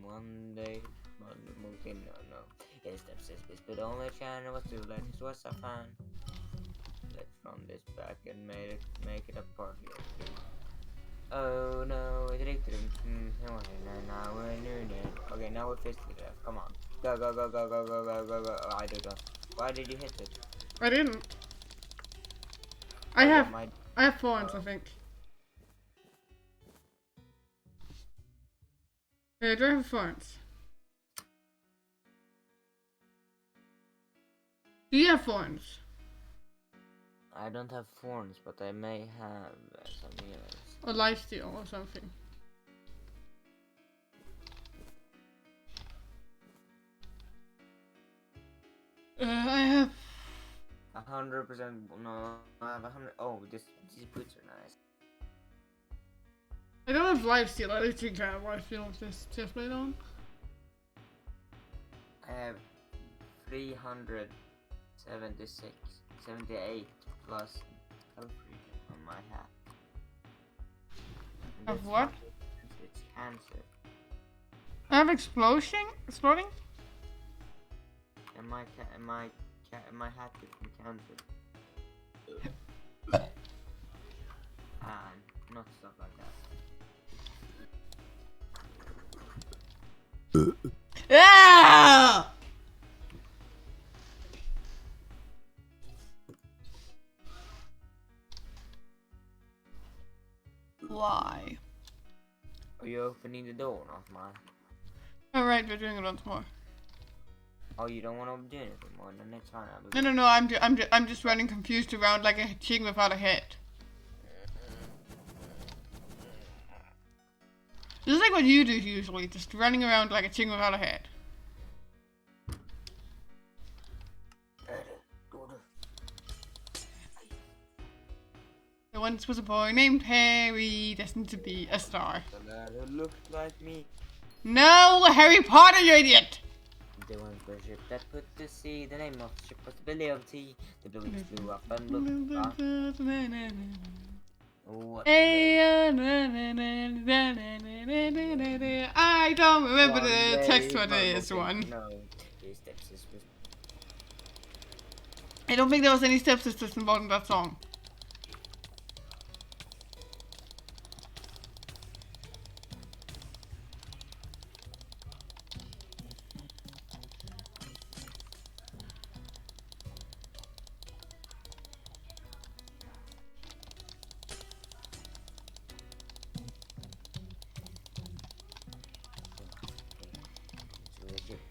One day, the moon came, no. Yes, that's this, but only China was too late. It was a fun. Let's from this back and make it a party. Oh no, it rigged him. Now we're near it. Okay, now we're facing the left. Come on. Go. Oh, I don't know. Why did you hit it? I didn't. I have thorns, I think. Yeah, I do have thorns. Do you have thorns? I don't have thorns, but I may have something else. Or lifesteal or something. I have 100%. No, I have 100. Oh, these boots are nice. I don't have lifesteal. I think I have lifesteal with this chest plate on. I have 378 plus health regen on my hat. And Of what? It's cancer. I have exploding. And my hat gives me cancer. And not stuff like that. Yeah! Why? Are you opening the door, not mine? Alright, we're doing it once more. Oh, you don't want to do anything more? Then it's fine. No. I'm just running confused around like a chicken without a head. This is like what you do usually, just running around like a chicken without a head. There once was a boy named Harry, destined to be a star. Who looked like me. No, Harry Potter, you idiot! There once was a ship that put to sea. The name of the ship was the Billy of Tea. The buildings blew up and looked up. What? I don't remember the text what it is one. No, his stepsis was. I don't think there was any stepsisters involved in that song.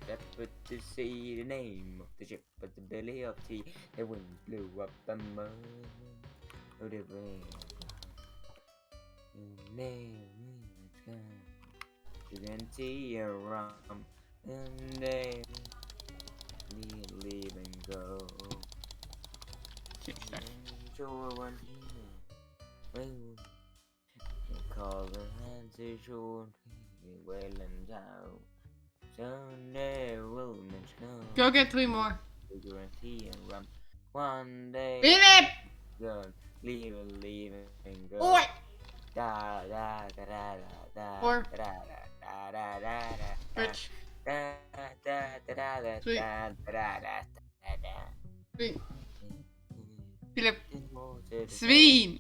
That put to sea. The name of the ship was the Billy of Tea. The wind blew up the moon. Oh, the rain. Sugar and tea and rum. And they leave and go. Sure one here. We call the hands to shore. Well and down. Someday we'll come. Go get 3 more. Sugar and tea and rum. One day. Philip! Go. Leave and go. Oi! Da da da da da Four. da da da da da da. Rich. Da da da da da Sweet. da da da da. 3. Philip. da. Svin!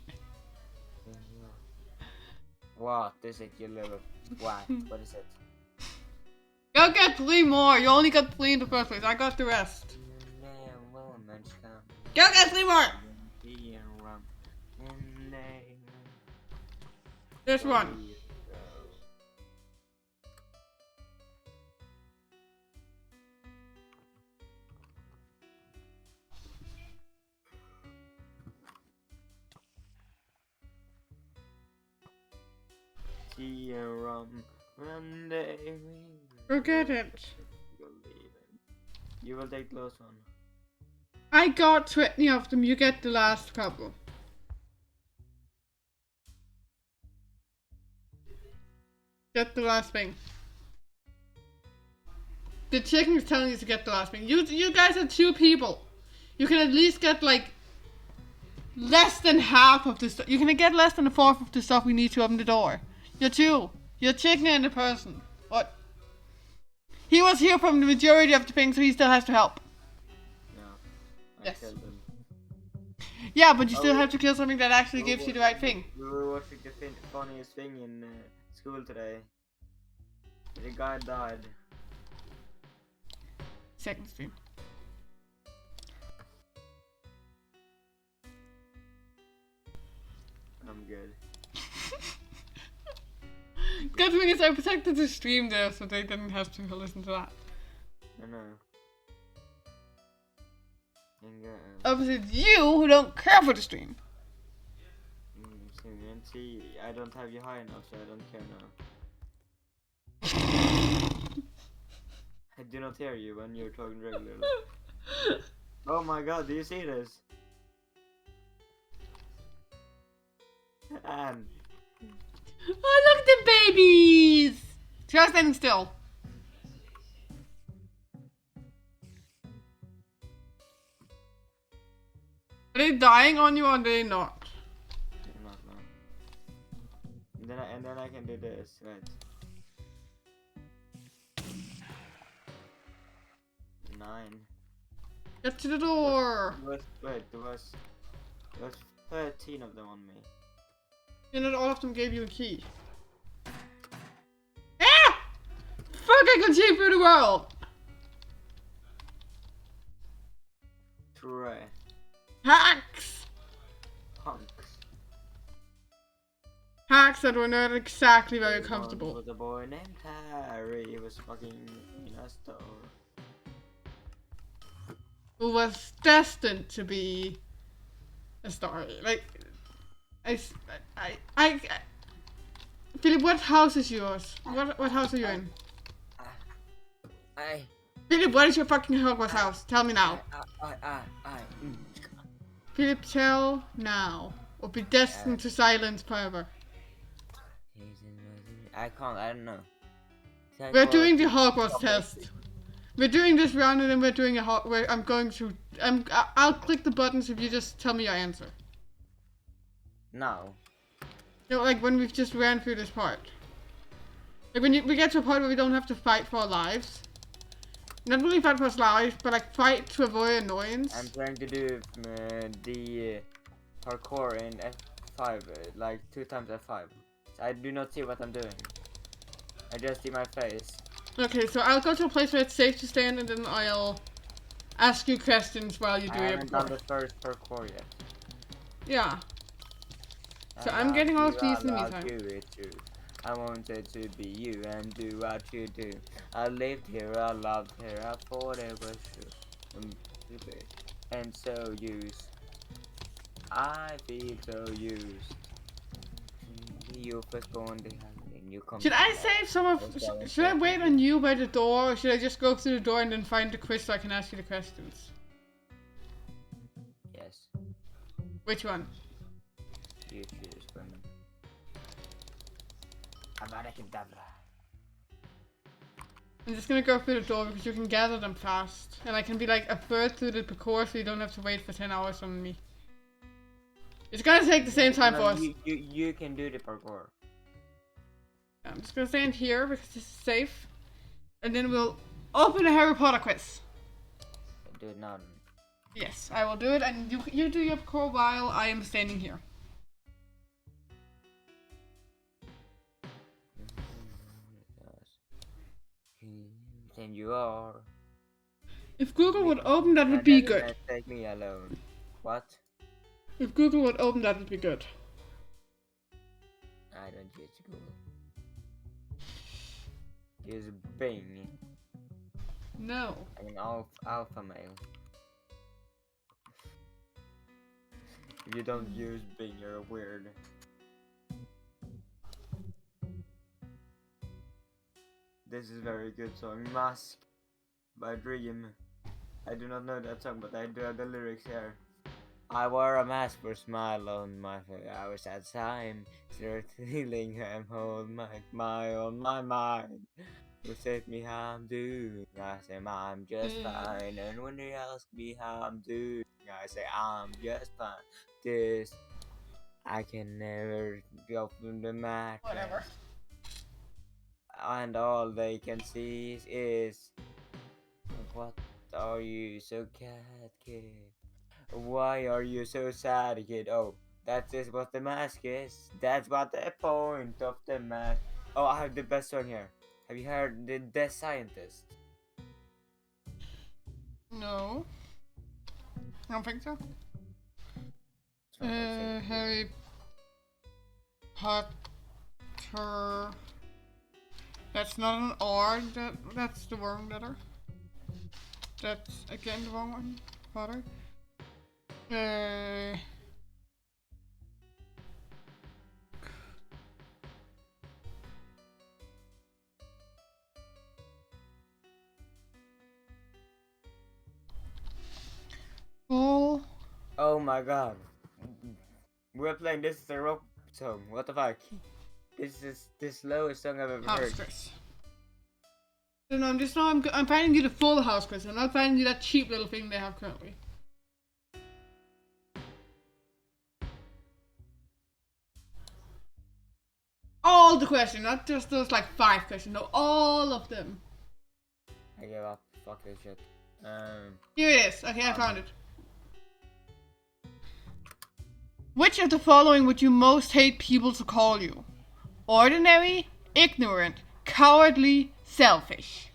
What is it, you little? Why? What is it? Go get 3 more. You only got 3 in the first place. I got the rest. Go get 3 more. This one. Tea and rum. One day Forget it. You will take those one. I got 20 of them. You get the last couple. Get the last thing. The chicken is telling you to get the last thing. You guys are 2 people. You can at least get like less than half of the stuff. You can get less than a fourth of the stuff we need to open the door. You're two. You're chicken and a person. What? He was here from the majority of the things, so he still has to help. No. I Yes. killed him. Yeah, but you still have to kill something that actually gives you the right thing. We were watching the funniest thing in school today. The guy died. Second stream. I'm good. Good thing is I protected the stream there, so they didn't have to listen to that. I know. Obviously, it's you who don't care for the stream. See, I don't have you high enough, so I don't care now. I do not hear you when you're talking regularly. Oh my god, do you see this? And Oh, look at the babies! Try standing still. Are they dying on you or are they not? not now. And then I can do this, right? 9. Get to the door. There was 13 of them on me. And not all of them gave you a key. Ah! Fuck, I can see through the world! Try. Hacks! Punks. Hacks that were not exactly very There comfortable. was a boy named Harry. He was fucking in a store. Who was destined to be a star. Like, Philip, what house is yours? What house are you in? Philip, what is your fucking Hogwarts house? Tell me now. Philip, tell now. Or be destined to silence forever. I don't know. We're doing the Hogwarts test. We're doing this round and then we're doing I'm going to... I'll click the buttons if you just tell me your answer. No. No, like when we've just ran through this part. Like when we get to a point where we don't have to fight for our lives. Not really fight for our lives, but like fight to avoid annoyance. I'm trying to do the parkour in F5, like 2 times F5. So I do not see what I'm doing. I just see my face. Okay, so I'll go to a place where it's safe to stand and then I'll ask you questions while you do I your haven't done parkour. the first parkour yet. Yeah. So I'm getting all of these in the meantime. Do it too. I wanted to be you and do what you do. I lived here, I loved here, I thought it was true. And so used. I feel so used. You first born the and you come. Should I save some of... Should I wait on you by the door or should I just go through the door and then find the quiz so I can ask you the questions? Yes. Which one? You choose for me. Abracadabra. I'm just gonna go through the door because you can gather them fast. And I can be like a third through the parkour so you don't have to wait for 10 hours on me. It's gonna take the same time for us. You can do the parkour. I'm just gonna stand here because this is safe. And then we'll open a Harry Potter quiz. Do it now. Yes, I will do it and you do your parkour while I am standing here. And you are. If Google would open, that would be good. Take me alone. What? If Google would open, that would be good. I don't use Google. Use Bing. No. I'm an alpha male. If you don't use Bing, you're weird. This is very good song. Mask by Dream. I do not know that song, but I do have the lyrics here. I wore a mask for a smile on my face. I was at time, feeling I'm on my mind. You said me how I'm doing. I say I'm just fine. And when they ask me how I'm doing, I say I'm just fine. This I can never go from the mat. Whatever. And all they can see is what are you so cat kid? Why are you so sad, kid? Oh, that is what the mask is. That's what the point of the mask. Oh, I have the best one here. Have you heard the Death Scientist? No. I don't think so. It's not that same. Harry Potter. That's not an R. That's the wrong letter. That's again the wrong one. Potter. Full. Oh my god. We're playing This Is a Rock song. What the fuck? This is the slowest song I've ever House heard. Chris. No, I'm finding you the full House Chris. I'm not finding you that cheap little thing they have currently. All the questions, not just those like 5 questions. No, all of them. I give up. Fuck this shit. Here it is. Okay, I found it. Which of the following would you most hate people to call you? Ordinary, ignorant, cowardly, selfish.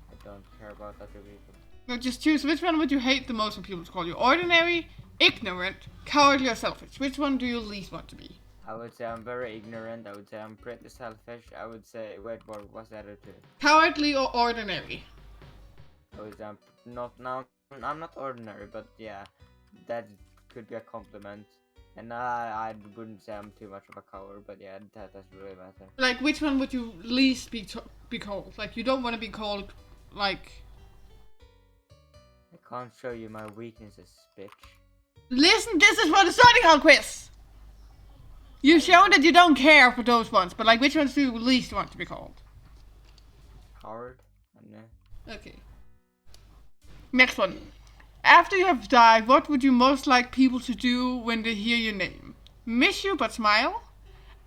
I don't care about other people. No, just choose which one would you hate the most when people to call you? Ordinary, ignorant, cowardly, or selfish? Which one do you least want to be? I would say I'm very ignorant. I would say I'm pretty selfish. I would say, wait, what was the other two? Cowardly or ordinary? I would say I'm not ordinary, but yeah, that could be a compliment. And I wouldn't say I'm too much of a coward, but yeah, that doesn't really matter. Like, which one would you least be called? Like, you don't want to be called, like... I can't show you my weaknesses, bitch. Listen, this is for the study hall quiz! You've shown that you don't care for those ones, but like, which ones do you least want to be called? Coward? I don't know. Okay. Next one. After you have died, what would you most like people to do when they hear your name? Miss you but smile?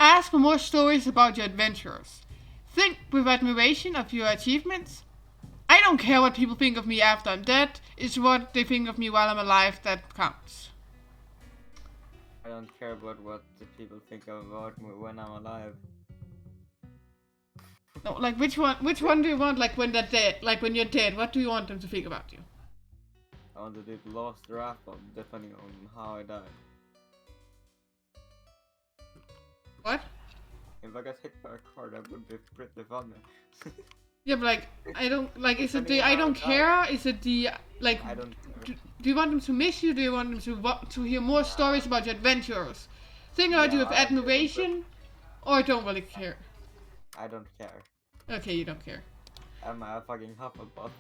Ask for more stories about your adventures? Think with admiration of your achievements? I don't care what people think of me after I'm dead. It's what they think of me while I'm alive that counts. I don't care about what the people think about me when I'm alive. No, like which one do you want, like when they're dead? Like when you're dead, what do you want them to think about you? I want to do the last draft of depending on how I die. What? If I got hit by a car, that would be pretty funny. Yeah, but like, I don't, like, is it Depending the on I how don't it care? Is it the, like, I don't care. do you want them to miss you? Do you want them to hear more stories about your adventures? Think about you Yeah, with I do, admiration? Or don't really care? I don't care. Okay, you don't care. Am I a fucking Hufflepuff?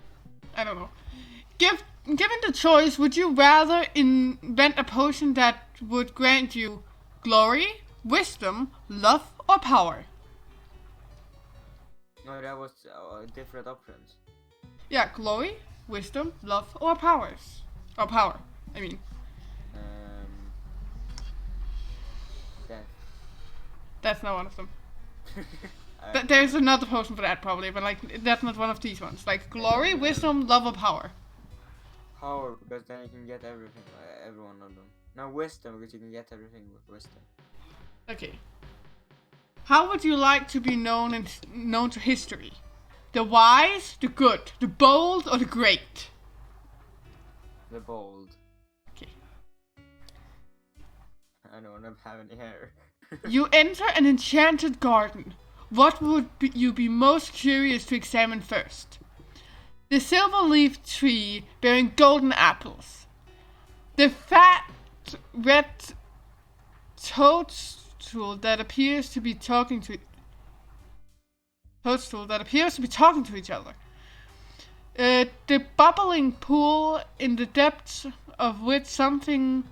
I don't know. Given the choice, would you rather invent a potion that would grant you glory, wisdom, love, or power? No, that was different options. Yeah, glory, wisdom, love, or powers. Or power, I mean. Death. That's not one of them. There's another potion for that probably, but like that's not one of these ones. Like glory, wisdom, love, or power. Power, because then you can get everything, every one of them. No, wisdom, because you can get everything with wisdom. Okay. How would you like to be known to history? The wise, the good, the bold, or the great? The bold. Okay. I don't want to have any hair. You enter an enchanted garden. What would you be most curious to examine first? The silver-leaf tree bearing golden apples. The fat red toadstool that appears to be talking to each other. The bubbling pool in the depths of which something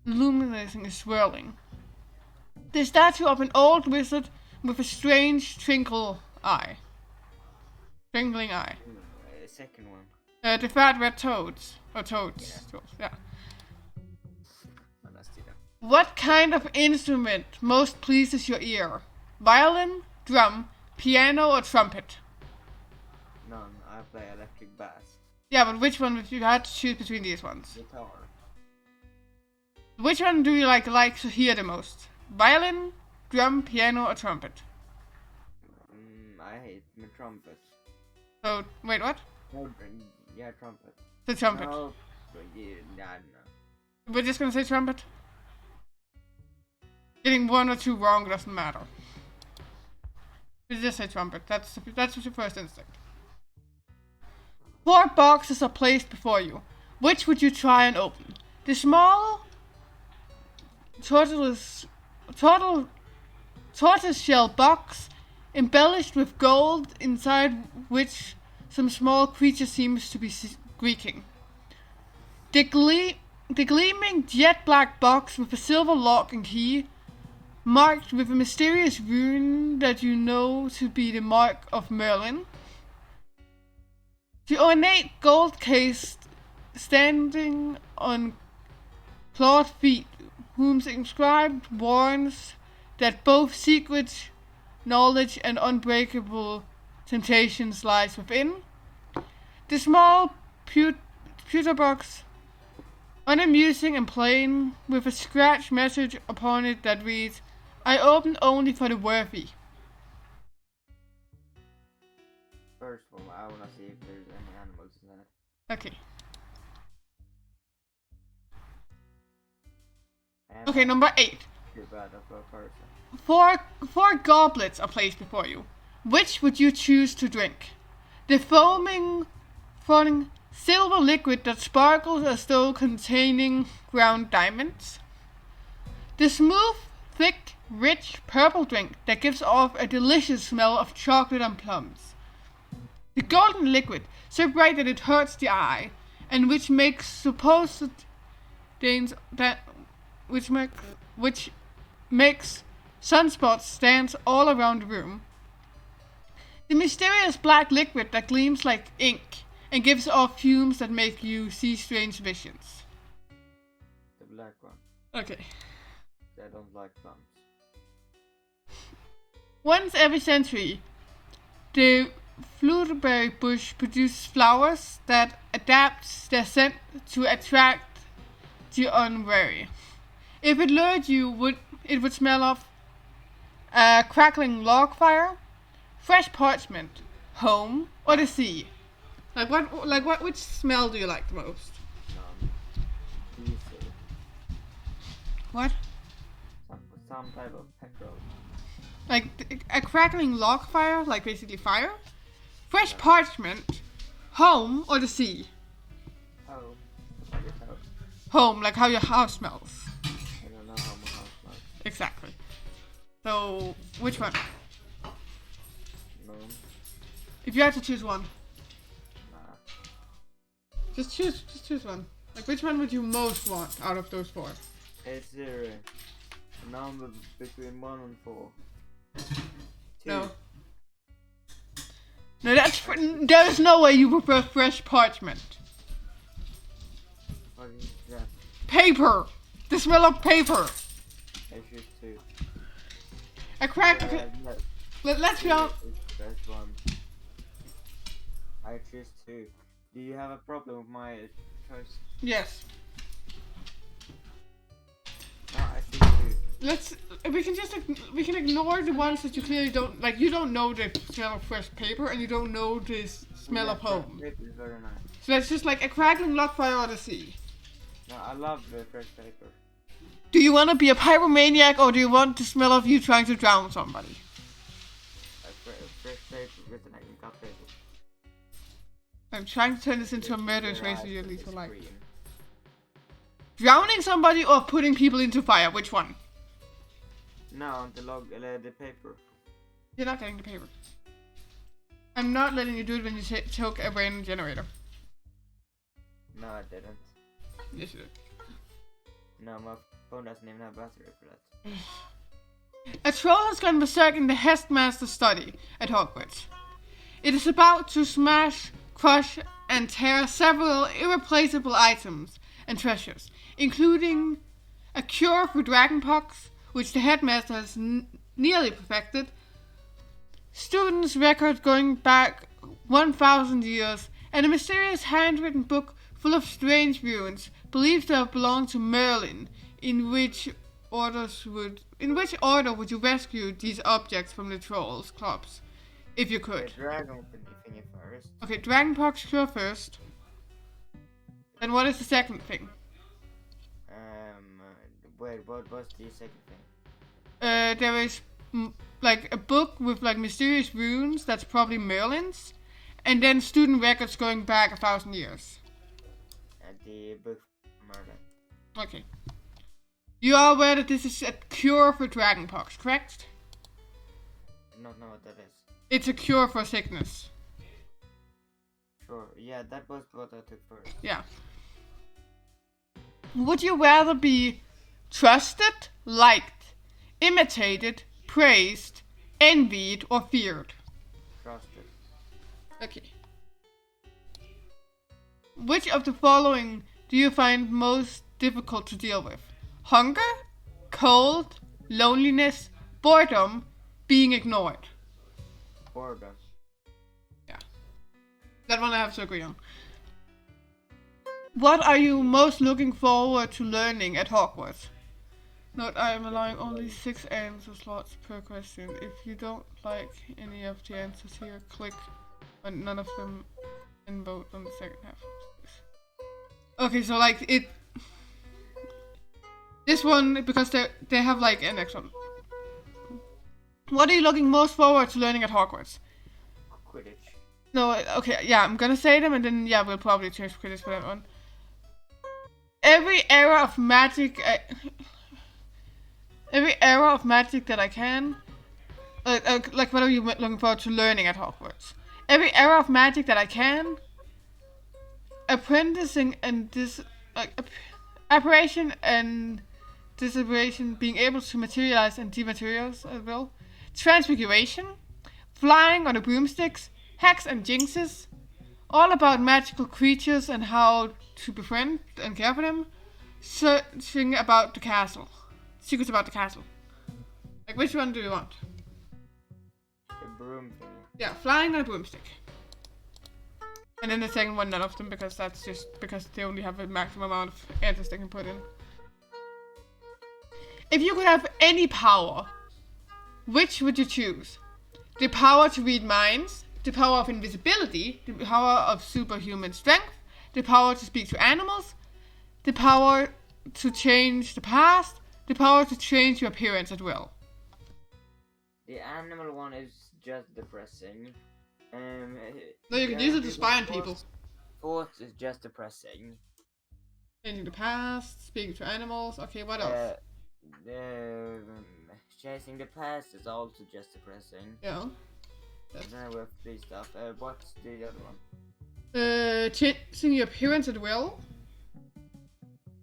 illuminating and swirling. The statue of an old wizard with a strange twinkling eye. Second one. The fat red toads. Or toads. Yeah. Toads, yeah. Let's do that. What kind of instrument most pleases your ear? Violin, drum, piano, or trumpet? None. I play electric bass. Yeah, but which one if you had to choose between these ones? Guitar. Which one do you like to hear the most? Violin, drum, piano, or trumpet? I hate my trumpet. So, wait, what? No, yeah, trumpet. The trumpet. No, yeah, I don't know. We're just gonna say trumpet. Getting one or two wrong doesn't matter. We just say trumpet. That's your first instinct. 4 boxes are placed before you. Which would you try and open? The small tortoise shell box embellished with gold, inside which some small creature seems to be squeaking. The gleaming jet black box with a silver lock and key, marked with a mysterious rune that you know to be the mark of Merlin. The ornate gold case standing on clawed feet, whose inscribed warns that both secret knowledge and unbreakable temptations lies within. The small pewter box, unamusing and plain, with a scratch message upon it that reads, "I open only for the worthy." First of all, I wanna see if there's any animals in that. Okay. Okay, number 8. Too bad of a person. 4 goblets are placed before you. Which would you choose to drink? The foaming silver liquid that sparkles as though containing ground diamonds? The smooth, thick, rich purple drink that gives off a delicious smell of chocolate and plums? The golden liquid, so bright that it hurts the eye, and which makes sunspots dance all around the room. The mysterious black liquid that gleams like ink and gives off fumes that make you see strange visions. The black one. Okay. I don't like plums. Once every century, the fluterberry bush produces flowers that adapt their scent to attract the unwary. If it lured you, it would smell of a crackling log fire, fresh parchment, home, or the sea. Which smell do you like the most? Diesel. What? Some type of petrol. Like a crackling log fire, like basically fire? Fresh parchment, home, or the sea? Home. Like a house. Home, like how your house smells. I don't know how my house smells. Exactly. So, which one? No. If you had to choose one. Nah. Just choose one. Like, which one would you most want out of those 4? It's 0. A number between 1 and 4. 2. No. No, there is no way you prefer fresh parchment. What is that? Paper! The smell of paper! I choose 2. A crack. Yeah, Let's be honest. It's the best one. I choose 2. Do you have a problem with my choice? Yes. No, I choose 2. We can ignore the ones that you clearly don't like. You don't know the smell of fresh paper, and you don't know the smell of home. Paper is very nice. So that's just like a crackling log fire on the sea. No, I love the fresh paper. Do you want to be a pyromaniac, or do you want the smell of you trying to drown somebody? Fresh paper with an cut paper. I'm trying to turn this into a murderous race of your least life. Green. Drowning somebody or putting people into fire? Which one? No, the paper. You're not getting the paper. I'm not letting you do it when you choke a brain generator. No, I didn't. Yes, you did. No, my phone doesn't even have battery for that. A troll has gone berserk in the headmaster's study at Hogwarts. It is about to smash, crush, and tear several irreplaceable items and treasures, including a cure for dragonpox, which the headmaster has nearly perfected, students' records going back 1,000 years, and a mysterious handwritten book full of strange runes believed to have belonged to Merlin. In which order would you rescue these objects from the trolls' clubs, if you could? The dragon thingy first. Okay, dragonpox cure first. And what is the second thing? Wait, what was the second thing? There is like a book with like mysterious runes that's probably Merlin's, and then student records going back 1,000 years. And the book Merlin. Okay. You are aware that this is a cure for dragonpox, correct? I don't know what that is. It's a cure for sickness. Sure, yeah, that was what I took first. Yeah. Would you rather be trusted, liked, imitated, praised, envied, or feared? Trusted. Okay. Which of the following do you find most difficult to deal with? Hunger, cold, loneliness, boredom, being ignored. Boredom. Yeah. That one I have to agree on. What are you most looking forward to learning at Hogwarts? Note, I am allowing only 6 answer slots per question. If you don't like any of the answers here, click on none of them and vote on the second half. Okay, so like it... This one, because they have like an extra. What are you looking most forward to learning at Hogwarts? Quidditch. No, okay, yeah, I'm gonna say them and then, yeah, we'll probably change Quidditch for that one. Every era of magic that I can. Like, what are you looking forward to learning at Hogwarts? Every era of magic that I can. Apprenticing and apparition and disapparition, being able to materialize and dematerialize as well. Transfiguration, flying on the broomsticks, hacks and jinxes, all about magical creatures and how to befriend and care for them. Searching about the castle, secrets about the castle. Like, which one do you want? The broom thing. Yeah, flying on a broomstick. And then the second one, none of them, because that's just because they only have a maximum amount of answers they can put in. If you could have any power, which would you choose? The power to read minds, the power of invisibility, the power of superhuman strength, the power to speak to animals, the power to change the past, the power to change your appearance at will. The animal one is just depressing. No, you can use it to spy on people. Thoughts is just depressing. Changing the past, speaking to animals. Okay, what else? Chasing the past is also just depressing. Yeah. Then with this stuff. What's the other one? Changing your appearance at will.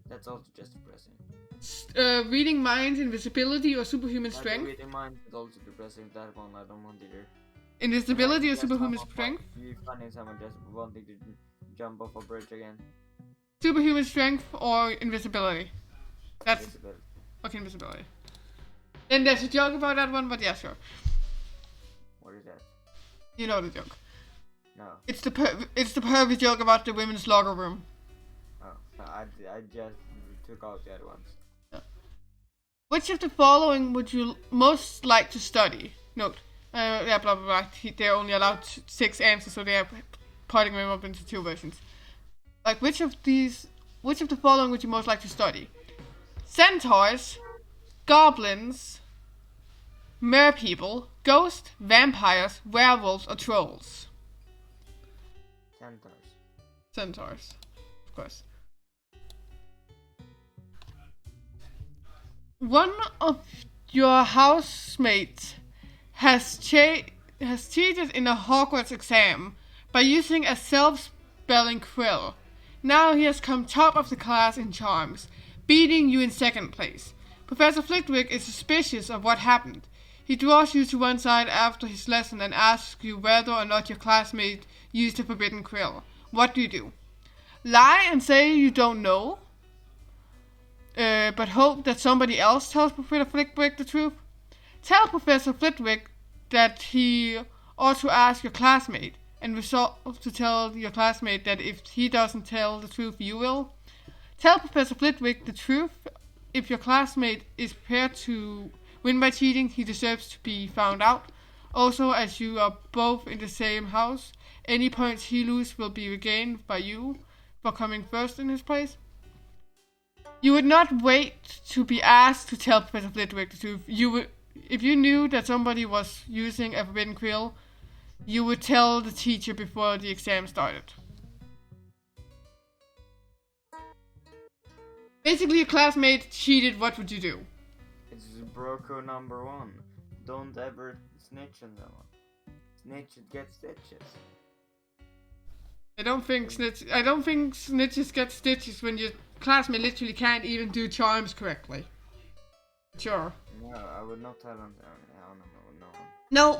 That's also just depressing. Reading minds, invisibility, or superhuman strength. Reading minds is also depressing. That one I don't want either. Invisibility or superhuman strength? You finding someone just wanting to jump off a bridge again. Superhuman strength or invisibility? That's Invisibility. okay, invisibility. Then there's a joke about that one, but yeah, sure. What is that? You know the joke. No. It's the pervy joke about the women's locker room. Oh, no, I just took out the other ones. Yeah. Which of the following would you most like to study? Note. Yeah, blah blah blah. They're only allowed 6 answers, so they're parting them up into 2 versions. Like, which of the following would you most like to study? Centaurs, goblins, merpeople, ghosts, vampires, werewolves, or trolls? Centaurs. Centaurs, of course. One of your housemates has cheated in a Hogwarts exam by using a self-spelling quill. Now he has come top of the class in charms. beating you in second place. Professor Flitwick is suspicious of what happened. He draws you to one side after his lesson and asks you whether or not your classmate used the forbidden quill. What do? Lie and say you don't know, but hope that somebody else tells Professor Flitwick the truth? Tell Professor Flitwick that he ought to ask your classmate, and resolve to tell your classmate that if he doesn't tell the truth, you will. Tell Professor Flitwick the truth. If your classmate is prepared to win by cheating, he deserves to be found out. Also, as you are both in the same house, any points he loses will be regained by you for coming first in his place. You would not wait to be asked to tell Professor Flitwick the truth. If you knew that somebody was using a forbidden quill, you would tell the teacher before the exam started. Basically, your classmate cheated. What would you do? It's Broco number 1. Don't ever snitch on someone. Snitch get stitches. I don't think snitches get stitches when your classmate literally can't even do charms correctly. Sure. No, I would not tell him. No,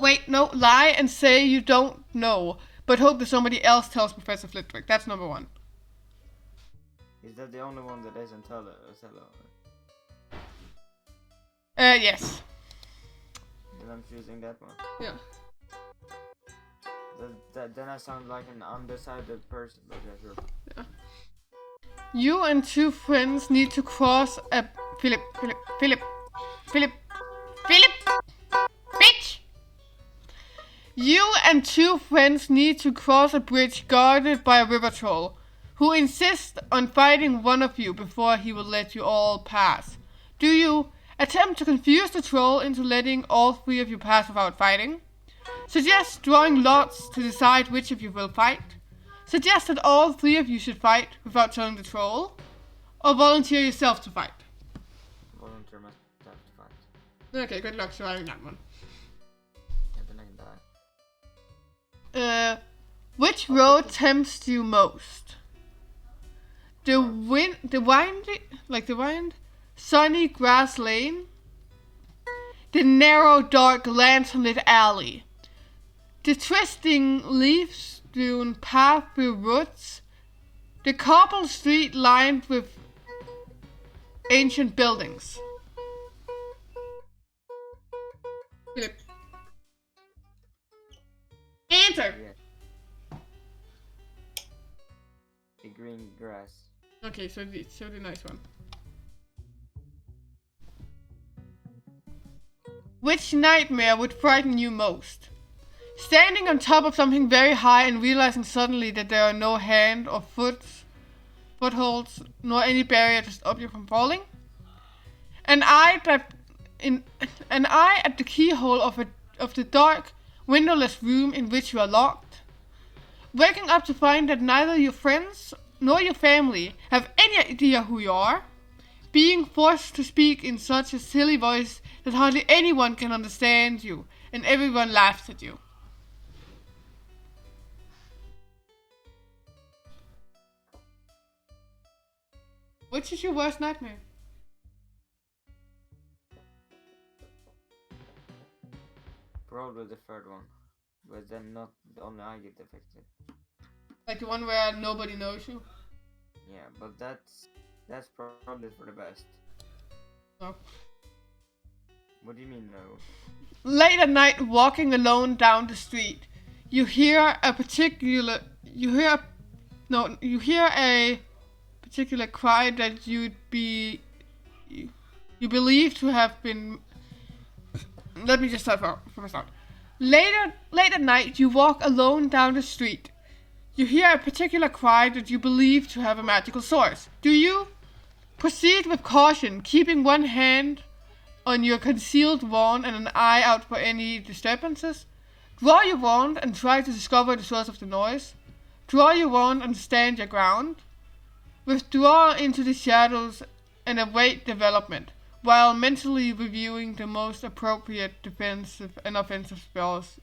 lie and say you don't know, but hope that somebody else tells Professor Flitwick. That's number 1. Is that the only one that isn't tell? Yes. Then I'm choosing that one. Yeah. Then I sound like an undecided person, but yeah, sure. Yeah. You and 2 friends need to cross a... Philip! Bitch! You and 2 friends need to cross a bridge guarded by a river troll, who insists on fighting one of you before he will let you all pass. Do you attempt to confuse the troll into letting all 3 of you pass without fighting? Suggest drawing lots to decide which of you will fight? Suggest that all 3 of you should fight without telling the troll? Or volunteer yourself to fight? Volunteer myself to fight. Okay, good luck surviving that one. Yeah, then I can die. Which road tempts you most? The sunny grass lane? The narrow, dark, lantern-lit alley? The twisting, leaf-strewn path through woods? The cobbled street lined with ancient buildings? Philip. Answer! Yeah. The green grass. Okay, so the nice one. Which nightmare would frighten you most? Standing on top of something very high and realizing suddenly that there are no hand or footholds, nor any barrier to stop you from falling? An eye at the keyhole of the dark, windowless room in which you are locked? Waking up to find that neither your friends nor your family have any idea who you are? Being forced to speak in such a silly voice that hardly anyone can understand you, and everyone laughs at you. Which is your worst nightmare? Probably the third one, but then not only I get affected. Like the one where nobody knows you? Yeah, but that's probably for the best. No. What do you mean no? Late at night, walking alone down the street, you hear a particular cry that you believe to have been. Let me just start from the start. Late at night, you walk alone down the street. You hear a particular cry that you believe to have a magical source. Do you proceed with caution, keeping one hand on your concealed wand and an eye out for any disturbances? Draw your wand and try to discover the source of the noise. Draw your wand and stand your ground. Withdraw into the shadows and await development, while mentally reviewing the most appropriate defensive and offensive spells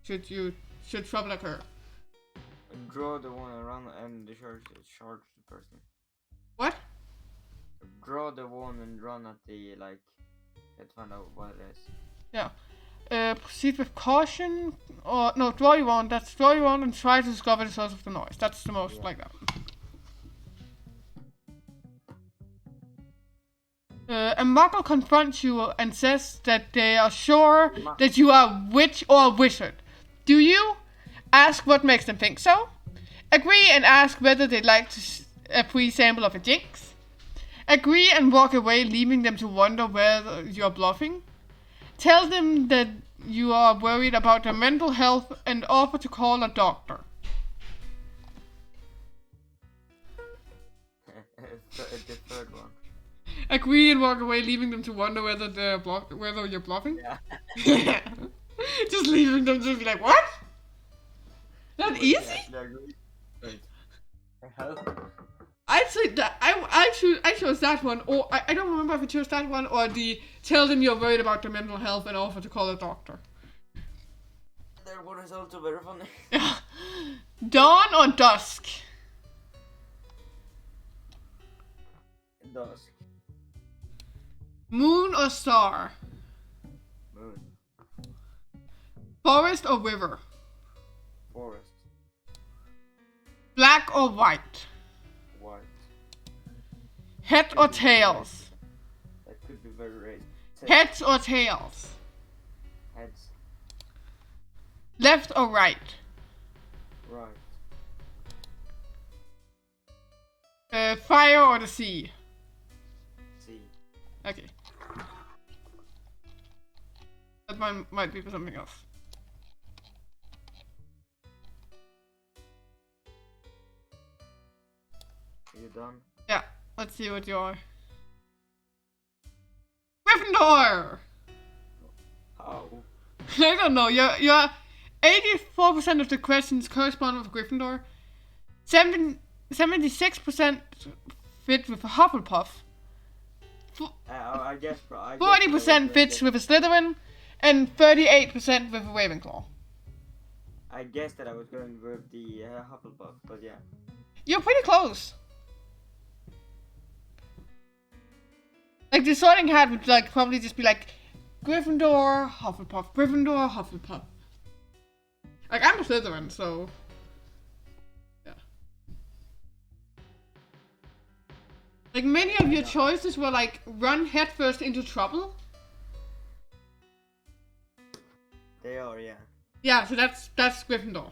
should trouble occur. Draw the one around and charge the person. What? Draw the one and run at the like. Let's find out what it is. Yeah. Proceed with caution, or no, draw your wand. That's draw your wand and try to discover the source of the noise. That's the most like that. A muggle confronts you and says that they are sure that you are a witch or a wizard. Do you? Ask what makes them think so. Agree and ask whether they'd like a free sample of a jinx. Agree and walk away, leaving them to wonder whether you're bluffing. Tell them that you are worried about their mental health and offer to call a doctor. The third one. Agree and walk away, leaving them to wonder whether whether you're bluffing. Yeah. Just leaving them to be like, what? Not easy? Wait. Hell? I'd say that I chose that one, or I don't remember if I chose that one or the tell them you're worried about their mental health and offer to call a doctor. That one is also very funny. Dawn or dusk? Dusk. Moon or star? Moon. Forest or river? Forest. Black or white? White. Head or tails? That could be very racist. Heads or tails? Heads. Left or right? Right. Fire or the sea? Sea. Okay. That might be for something else. Are you done? Yeah, let's see what you are. Gryffindor! How? I don't know, you're 84% of the questions correspond with Gryffindor. 76% fit with a Hufflepuff. I guess. 40% fits with a Slytherin. And 38% with a Ravenclaw. I guessed that I was going with the Hufflepuff, but yeah. You're pretty close. Like the Sorting Hat would like probably just be like Gryffindor, Hufflepuff, Gryffindor, Hufflepuff. Like I'm a Slytherin, so yeah. Like many of your choices were like run headfirst into trouble. They are, yeah. Yeah, so that's Gryffindor.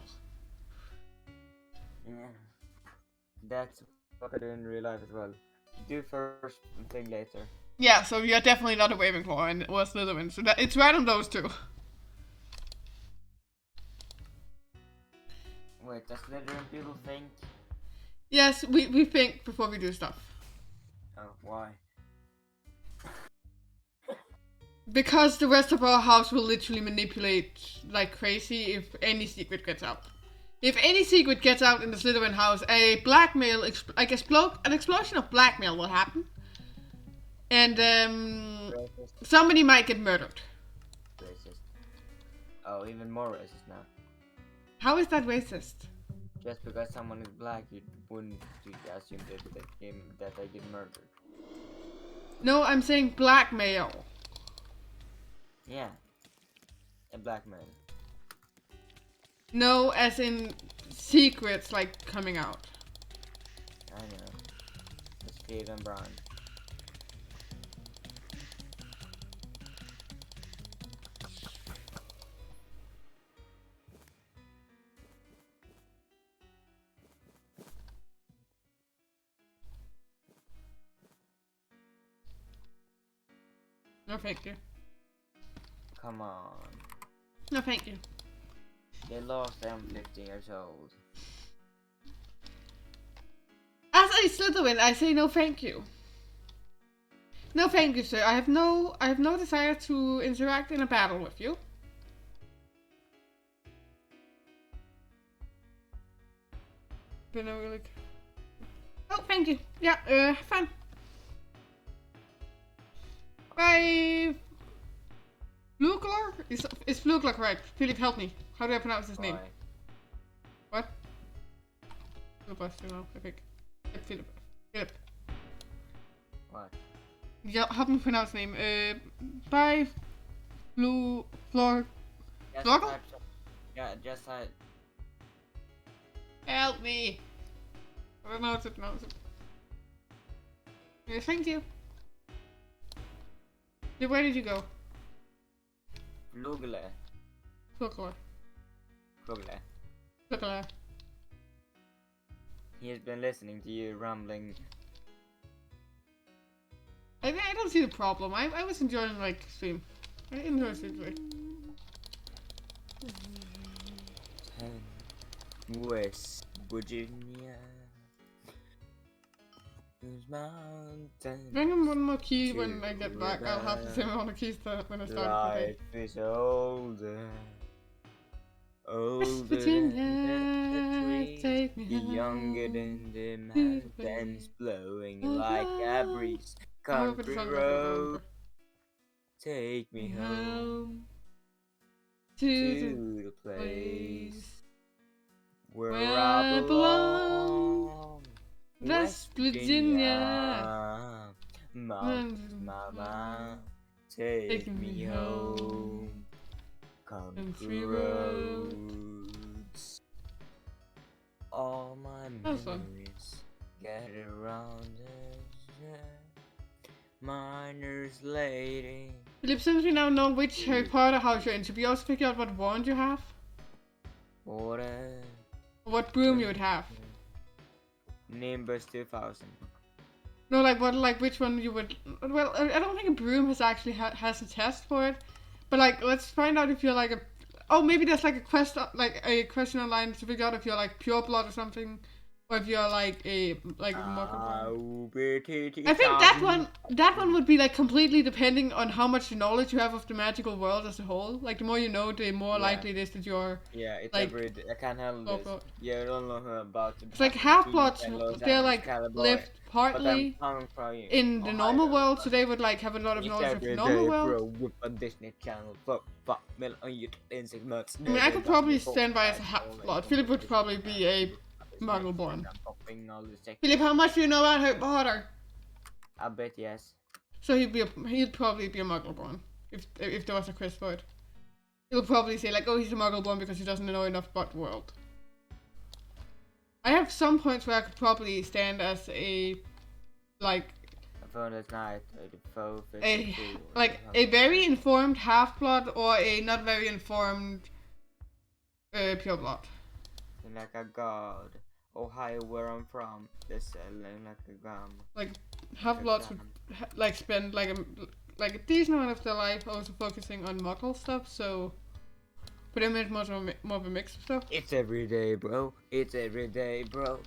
Yeah. That's what I do in real life as well. Do first and think later. Yeah, so you're definitely not a Ravenclaw and or Slytherin, so it's right on those two. Wait, does Slytherin people think? Yes, we think before we do stuff. Oh, why? Because the rest of our house will literally manipulate like crazy if any secret gets out. If any secret gets out in the Slytherin house, an explosion of blackmail will happen. And somebody might get murdered. Racist. Oh, even more racist now. How is that racist? Just because someone is black, you wouldn't assume that they get murdered. No, I'm saying blackmail. Yeah. A black man. No, as in secrets like coming out. I know. It's Stephen Brown. No, thank you. Come on. No, thank you. They lost. I'm 15 years old. As a Slytherin, I say no, thank you. No, thank you, sir. I have no desire to interact in a battle with you. Been a really. Oh, thank you. Yeah, have fun. Bye. Flugler? Is Flugler correct? Philip, help me. How do I pronounce his name? What? Philip, I think. Philip. What? Yeah, help me pronounce the name. By Flor. Just Florgle? type yeah, just type. Help me! I don't know how to pronounce it. Thank you. Where did you go? Flugle. Flugler. Flugler. He has been listening to you rambling. I don't see the problem. I was enjoying like stream. I enjoy stream. West Virginia. Mountain. Bring him one more key when I get back. I'll have the same amount of keys that when I start. Life is older. West Older Virginia, than the take me tree, home. younger than the mountains, blowing like a breeze. Country road, take me home to the place where I belong. West Virginia, Mama, take me home. Country roads, all my memories gather around us. Miner's lady. Philip, since we now know which Harry Potter house you're in, should we also figure out what wand you have? What broom you would have? Nimbus 2000. No, like which one you would. Well, I don't think a broom has actually has a test for it, but like let's find out if you're like a. Oh, maybe there's like a question online to figure out if you're like pure blood or something, or if you're like a muggle. I think that one would be like completely depending on how much knowledge you have of the magical world as a whole. Like the more you know, the more likely it is that you're. Yeah, it's like, every. I can't handle this. Yeah, I don't know about. It's like half-bloods. They're like lived partly in the normal world, so they would like have a lot of knowledge of the normal world. On Disney Channel. Fuck me on you in 6 months. I mean, I could probably stand by as a half-blood. Philip would probably be a muggle-born. Philip, how much do you know about Harry Potter? I bet yes. So he'd probably be a muggle-born if there was a quiz for it. He'll probably say like, oh, he's a muggle-born because he doesn't know enough about the world. I have some points where I could probably stand as a like a very informed half-blood or a not very informed pure blood. Like a god. Ohio, where I'm from, they're selling like a gum. Like half-bloods would like spend like a decent amount of their life also focusing on muggle stuff, so but I made more of a mix of stuff. It's every day, bro. It's every day, bro.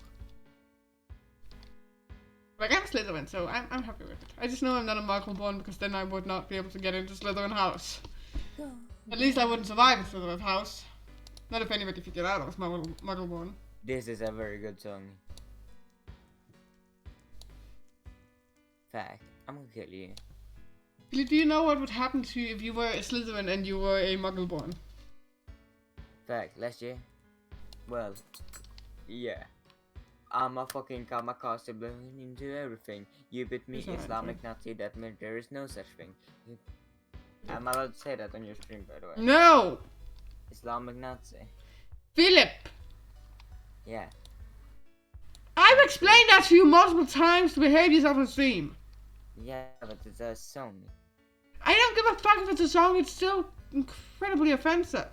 Like I'm Slytherin, so I'm happy with it. I just know I'm not a muggle-born because then I would not be able to get into Slytherin house. At least I wouldn't survive in Slytherin house. Not if anybody figured out I was muggle-born. This is a very good song. Fact, I'm gonna kill you. Do you know what would happen to you if you were a Slytherin and you were a muggle-born? Fact, last year? Well, yeah. I'm a fucking kamikaze blowing into everything. You beat me, Islamic Nazi, that meant there is no such thing. I'm allowed to say that on your stream, by the way. No! Islamic Nazi. Philip! Yeah. I've explained that to you multiple times to behave yourself on stream. Yeah, but it's a song. I don't give a fuck if it's a song, it's still incredibly offensive.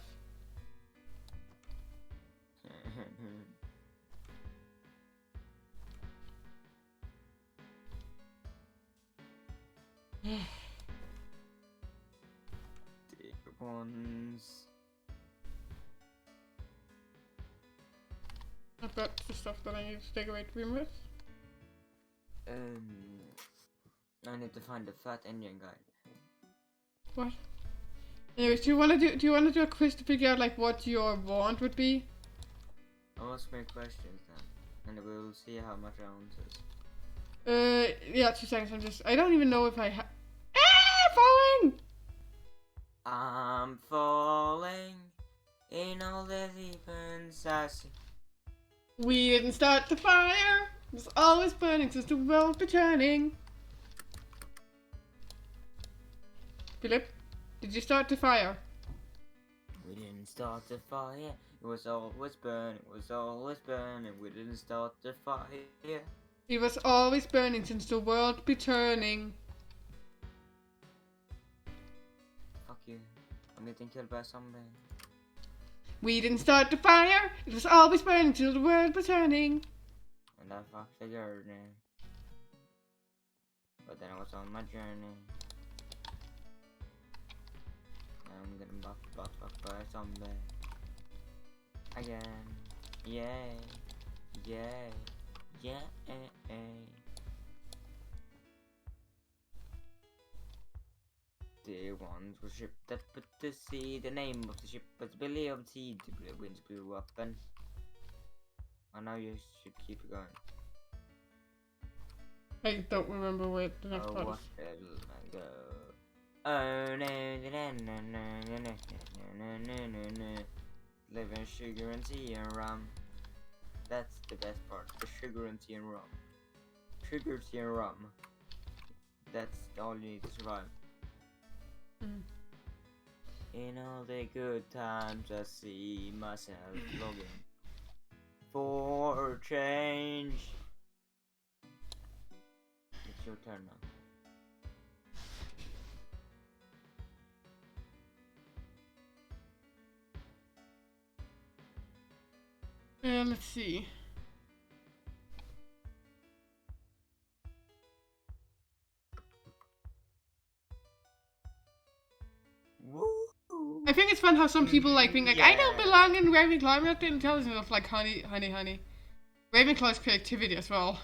Dear ones. I've got the stuff that I need to take away to room with. I need to find the fat Indian guy. What? Anyways, do you wanna do a quiz to figure out like what your wand would be? I'll ask me questions then, and we'll see how much I answers. Yeah, 2 seconds. I don't even know if I have. Falling! I'm falling in all the deep inside. We didn't start the fire. It's always burning since the world be turning. Philip, did you start the fire? We didn't start the fire. It was always burning. It was always burning. We didn't start the fire. It was always burning since the world be turning. Fuck you. I'm getting killed by something. We didn't start the fire. It was always burning till the world be turning. And I fucked the journey. But then I was on my journey. I'm getting buffed by a zombie. Again. Yay. Yay. Yeah. The ones were ship that put to sea. The name of the ship was Billy of Sea. The winds blew up and... Oh, now you should keep it going. I don't remember where the next part what is. will I go? Oh, no. Living sugar and tea and rum. That's the best part. The sugar and tea and rum. Sugar, tea and rum. That's all you need to survive. In all the good times I see myself longing for change. It's your turn now. Let's see. I think it's fun how some people like being like, I don't belong in Ravenclaw. I'm not intelligent enough. Like, honey. Ravenclaw's creativity as well.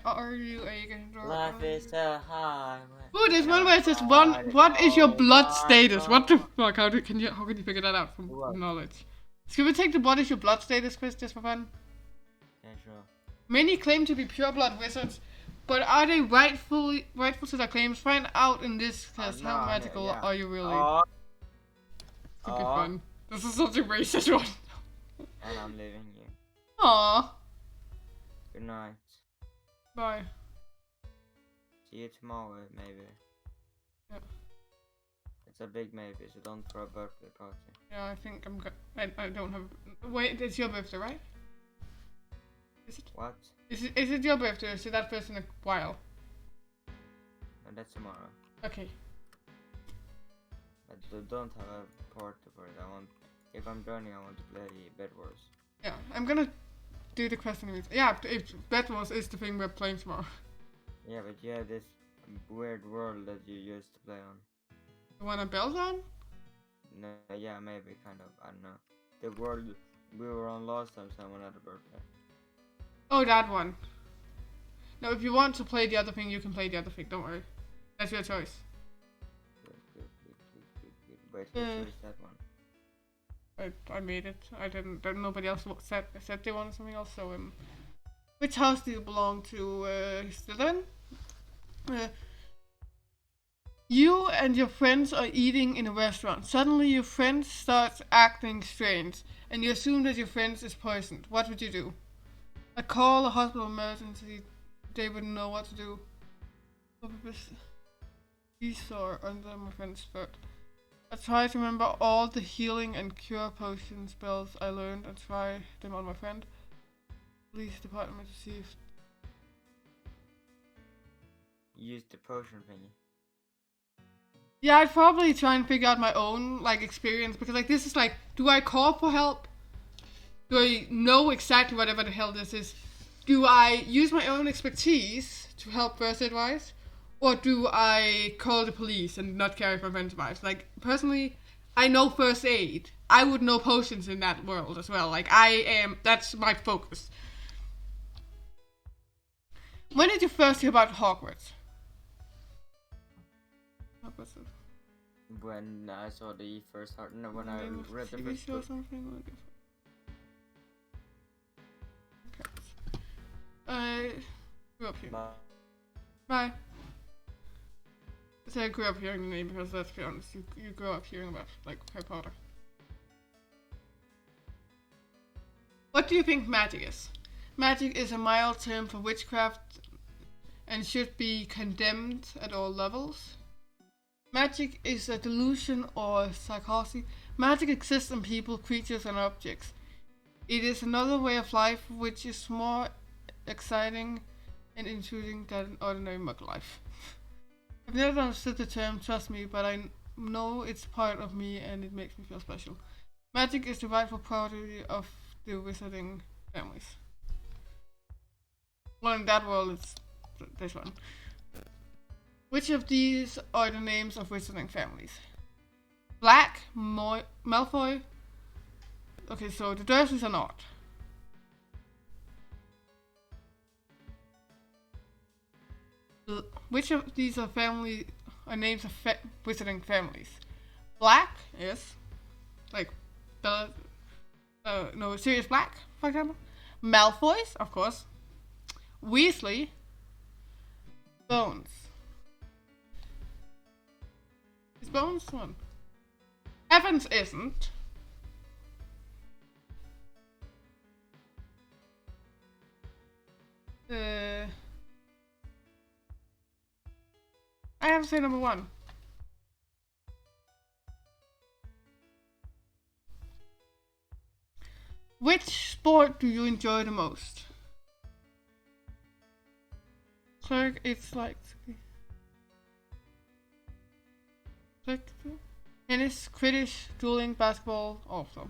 Are you going to draw? Life is a highway. Oh, there's one where it says what is your blood status? What the fuck? How can you figure that out from knowledge? Should we take the what is your blood status quiz just for fun? Yeah, sure. Many claim to be pure blood wizards, but are they rightful to their claims? Find out in this test. How magical are you really? Could be fun. This is such a racist one. And I'm leaving you. Aww. Good night. Bye. See you tomorrow, maybe. Yeah. It's a big maybe, so don't throw a birthday party. Yeah, I think I'm good. I don't have... Wait, it's your birthday, right? Is it? What? Is it your birthday, or is it that first in a while? No, that's tomorrow. Okay. I don't have a party for it. If I'm joining, I want to play Bed Wars. Yeah, I'm gonna do the question. Yeah, if Bed Wars is the thing we're playing tomorrow. Yeah, but you have this weird world that you used to play on. The one I built on? No, yeah, maybe, kind of. I don't know. The world we were on last time, someone had a birthday. Oh, that one. No, if you want to play the other thing, you can play the other thing. Don't worry. That's your choice. Good. Wait, who chose that one? I made it. I didn't. Nobody else said they wanted something else. So which house do you belong to, Slytherin? You and your friends are eating in a restaurant. Suddenly, your friend starts acting strange, and you assume that your friend is poisoned. What would you do? I'd call a hospital emergency. They wouldn't know what to do. These are under my friend's foot. I try to remember all the healing and cure potion spells I learned and try them on my friend. Police department to see if... Use the potion thingy. Yeah, I'd probably try and figure out my own experience, because this is do I call for help? Do I know exactly whatever the hell this is? Do I use my own expertise to help first advice? Or do I call the police and not carry for friend's advice? Personally, I know first aid. I would know potions in that world as well. That's my focus. When did you first hear about Hogwarts? When I saw the first part, no, when I read the first book. Something okay. Go up here. Bye. Bye. So I grew up hearing the name because let's be honest, you grew up hearing about like Harry Potter. What do you think magic is? Magic is a mild term for witchcraft and should be condemned at all levels. Magic is a delusion or psychology. Magic exists in people, creatures, and objects. It is another way of life which is more exciting and intriguing than ordinary mug life. I've never understood the term, trust me, but I know it's part of me and it makes me feel special. Magic is the rightful property of the wizarding families. Well, in that world, it's this one. Which of these are the names of wizarding families? Black, Malfoy. Okay, so the Dursleys are not. Which of these are names of wizarding families? Black is like Sirius Black, for example. Malfoys, of course. Weasley. Bones. Is Bones one? Evans isn't. I have to say number one. Which sport do you enjoy the most? Clerk, it's like tennis, Quidditch, dueling, basketball, also.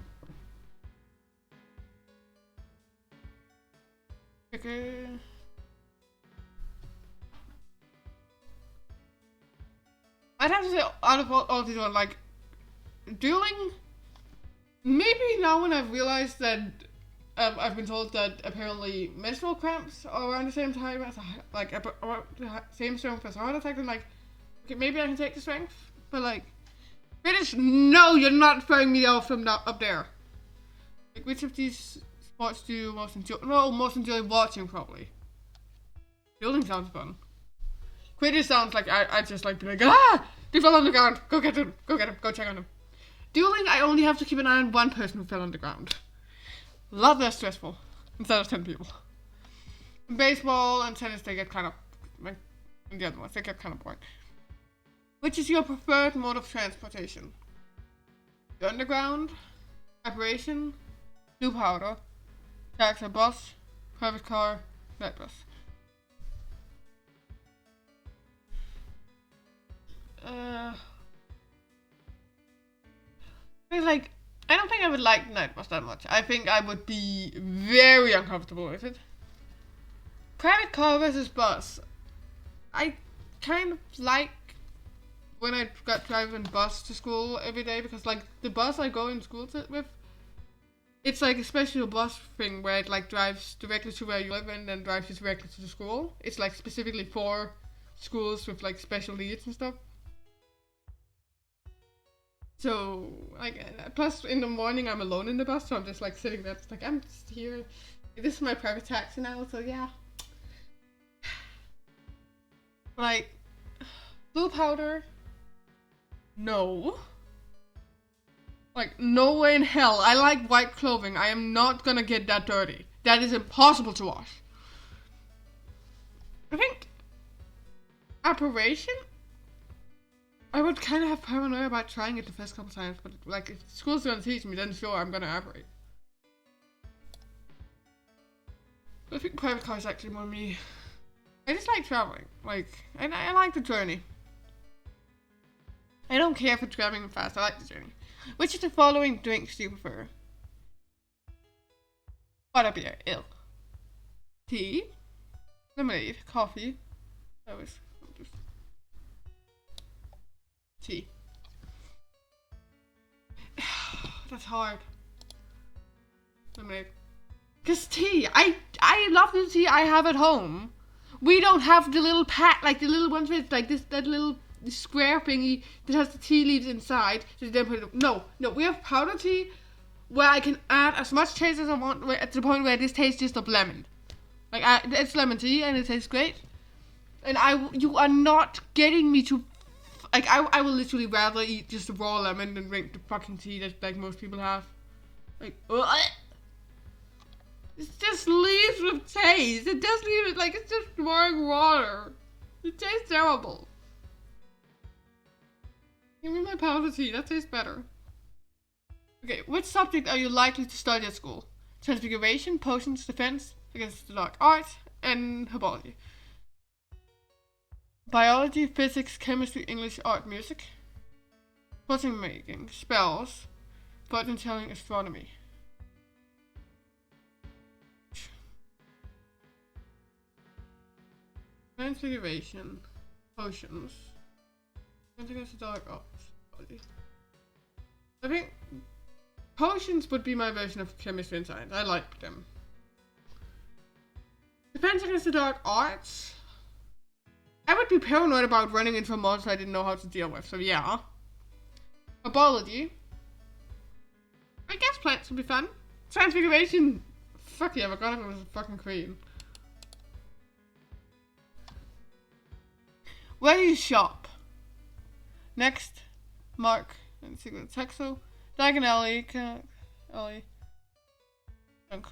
Okay. I'd have to say out of all these ones, like dueling. Maybe now when I've realized that I've been told that apparently menstrual cramps are around the same time as around the same strength as a heart attack, and like, okay, maybe I can take the strength, but like, British, no, you're not throwing me off from up there. Like, which of these sports do you most enjoy? No, most enjoy watching probably. Dueling sounds fun. Quidditch sounds like I just like be like, they fell on the ground. Go get them. Go get them. Go check on them. Dueling, I only have to keep an eye on one person who fell on the ground. A lot less stressful instead of 10 people. In baseball and tennis, they get kind of like, and the other ones, they get kind of boring. Which is your preferred mode of transportation? The underground, apparition, blue powder, taxi, bus, private car, night bus. I don't think I would like night bus that much. I think I would be very uncomfortable with it. Private car versus bus. I kind of like when I got driving bus to school every day, because like the bus I go in school with, it's like a special bus thing where it like drives directly to where you live and then drives you directly to the school. It's like specifically for schools with like special needs and stuff. So, like, plus in the morning I'm alone in the bus, so I'm just like sitting there, it's like, I'm just here. This is my private taxi now, so yeah. Like, blue powder, no. Like, no way in hell. I like white clothing. I am not gonna get that dirty. That is impossible to wash. I think apparition? I would kind of have paranoia about trying it the first couple times, but like if school's gonna teach me, then sure, I'm gonna apparate. I think private car is actually more me. I just like traveling, like, and I like the journey. I don't care for traveling fast, I like the journey. Which of the following drinks do you prefer? Butterbeer, ill. Tea, lemonade, coffee, tea. That's hard. Lemonade. Cause tea, I love the tea I have at home. We don't have the little pack, like the little ones with like that little square thingy that has the tea leaves inside. So you then put it. No, we have powder tea where I can add as much taste as I want, at the point where this tastes just of lemon. Like it's lemon tea and it tastes great. And you are not getting me to Like, I would literally rather eat just a raw lemon than drink the fucking tea that, like, most people have. Like, ugh. It just leaves with taste. It doesn't even, like, it's just pouring water. It tastes terrible. Give me my powder tea, that tastes better. Okay, which subject are you likely to study at school? Transfiguration, potions, defense against the dark arts, and herbology. Biology, physics, chemistry, English, art, music. Potion making, spells, fortune telling, astronomy. Transfiguration, potions, against the dark arts. I think potions would be my version of chemistry and science. I like them. Defense against the dark arts. I would be paranoid about running into a monster I didn't know how to deal with, so yeah. Herbology. I guess plants would be fun. Transfiguration. Fuck yeah, I forgot it was a fucking queen. Where do you shop? Next, Mark and Secret Texo. Diagon Alley. Alley. Junk.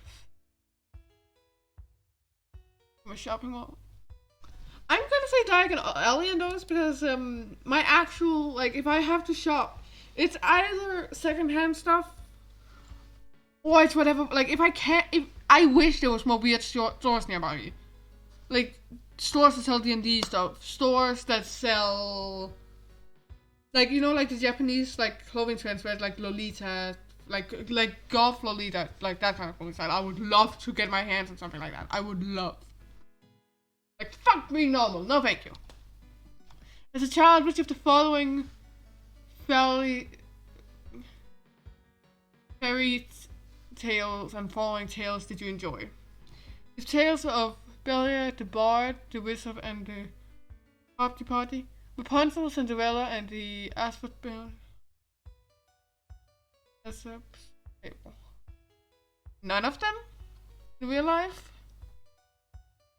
From a shopping mall. I'm gonna say Diagon Alley in those because my actual, like, if I have to shop, it's either secondhand stuff or it's whatever. Like, if I wish there was more weird stores nearby me. Like, stores that sell D&D stuff, stores that sell, like, you know, like the Japanese, like, clothing trends where it's like Lolita, like goth Lolita, like that kind of clothing style. I would love to get my hands on something like that. I would love. Like, fuck being normal. No, thank you. As a child, which of the following fairy tales and following tales did you enjoy? The tales of Bella, the Bard, the Wizard, and the Hoppy Party. Rapunzel, Cinderella, and the Asphalt Bear. None of them? In real life?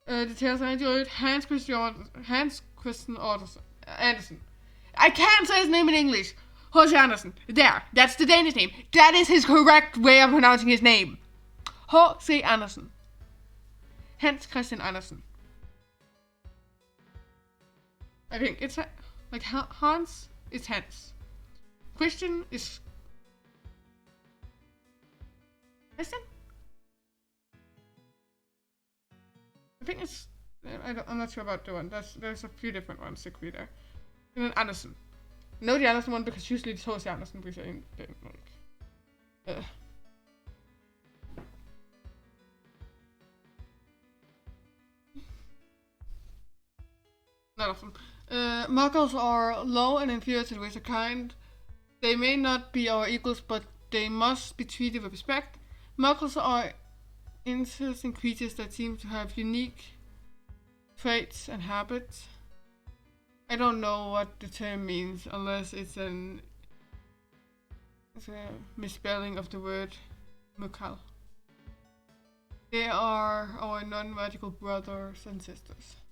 The tales I enjoyed. Hans Christian Andersen. I can't say his name in English. H.C. Andersen. There. That's the Danish name. That is his correct way of pronouncing his name. H.C. Andersen. Hans Christian Andersen. I think it's like Hans is Hans. Christian is Christian? I think it's. I'm not sure about the one. There's a few different ones that could be there. And then Andersen. I know the Andersen one because usually it's H.C. Andersen because I didn't like. None of them. Muggles are low and inferior to the wizard kind. They may not be our equals, but they must be treated with respect. Muggles are interesting creatures that seem to have unique traits and habits. I don't know what the term means unless it's a misspelling of the word muggle. They are our non-magical brothers and sisters.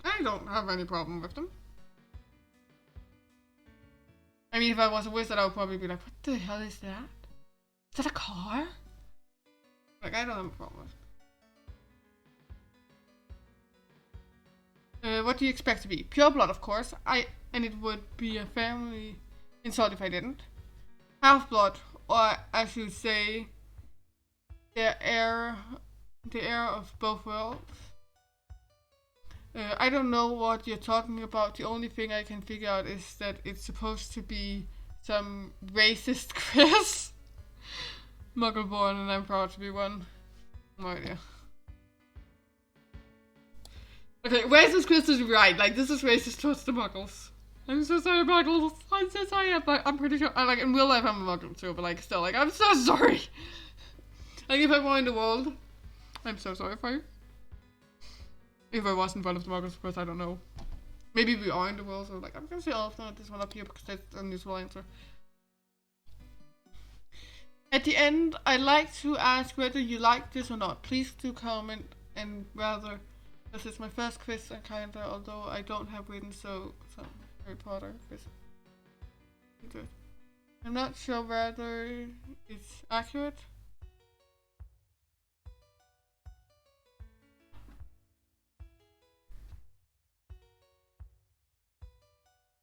I don't have any problem with them. I mean, if I was a wizard, I would probably be like, what the hell is that? Is that a car? Like, I don't have a problem with it. What do you expect to be? Pure blood, of course. And it would be a family insult if I didn't. Half-blood, or I should say, the heir of both worlds. I don't know what you're talking about. The only thing I can figure out is that it's supposed to be some racist quiz. Muggle born, and I'm proud to be one. No idea. Okay, racist quiz is right. Like, this is racist towards the Muggles. I'm so sorry, Muggles. I'm so sorry. I'm pretty sure. Like, in real life, I'm a Muggle too, but like, still, like, I'm so sorry. Like, if I were in the world, I'm so sorry for you. If I wasn't one of the Muggles, of course, I don't know. Maybe we are in the world, so like, I'm gonna say all of them at this one up here because that's a useful answer. At the end, I'd like to ask whether you like this or not. Please do comment and rather This is my first quiz encounter, although I don't have written so some Harry Potter quiz. Good. I'm not sure whether it's accurate.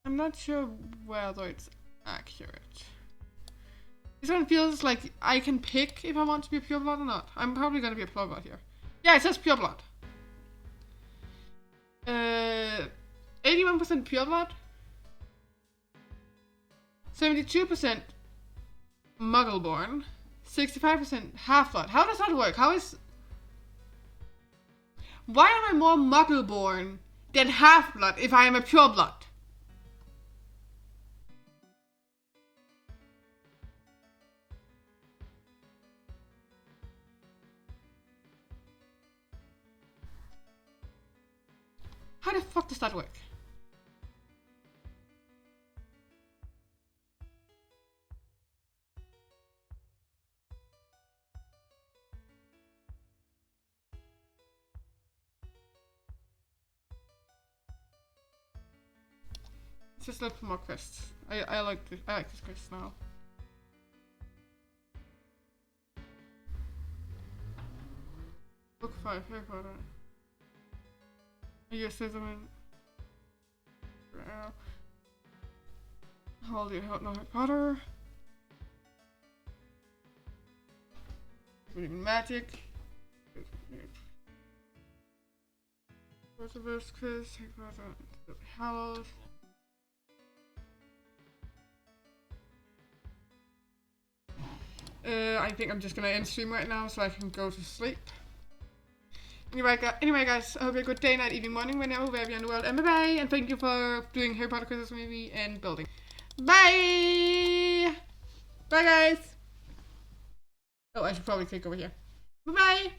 I'm not sure whether it's accurate. This one feels like I can pick if I want to be a pureblood or not. I'm probably gonna be a pureblood here. Yeah, it says pureblood. 81% pureblood. 72% muggleborn. 65% half-blood. How does that work? Why am I more muggleborn than half-blood if I am a pureblood? How the fuck does that work? Let's just look for more quests. I like this quest now. Book 5, Harry Potter. Yes, there's a man. Holy hell, no Harry Potter. Reading magic. What's the first quiz? Harry Potter. Hallows. I think I'm just gonna end stream right now so I can go to sleep. Anyway, guys, I hope you have a good day, night, evening, morning, whenever, wherever you're in the world, and bye-bye, and thank you for doing Harry Potter quizzes with me and building. Bye! Bye, guys! Oh, I should probably click over here. Bye-bye!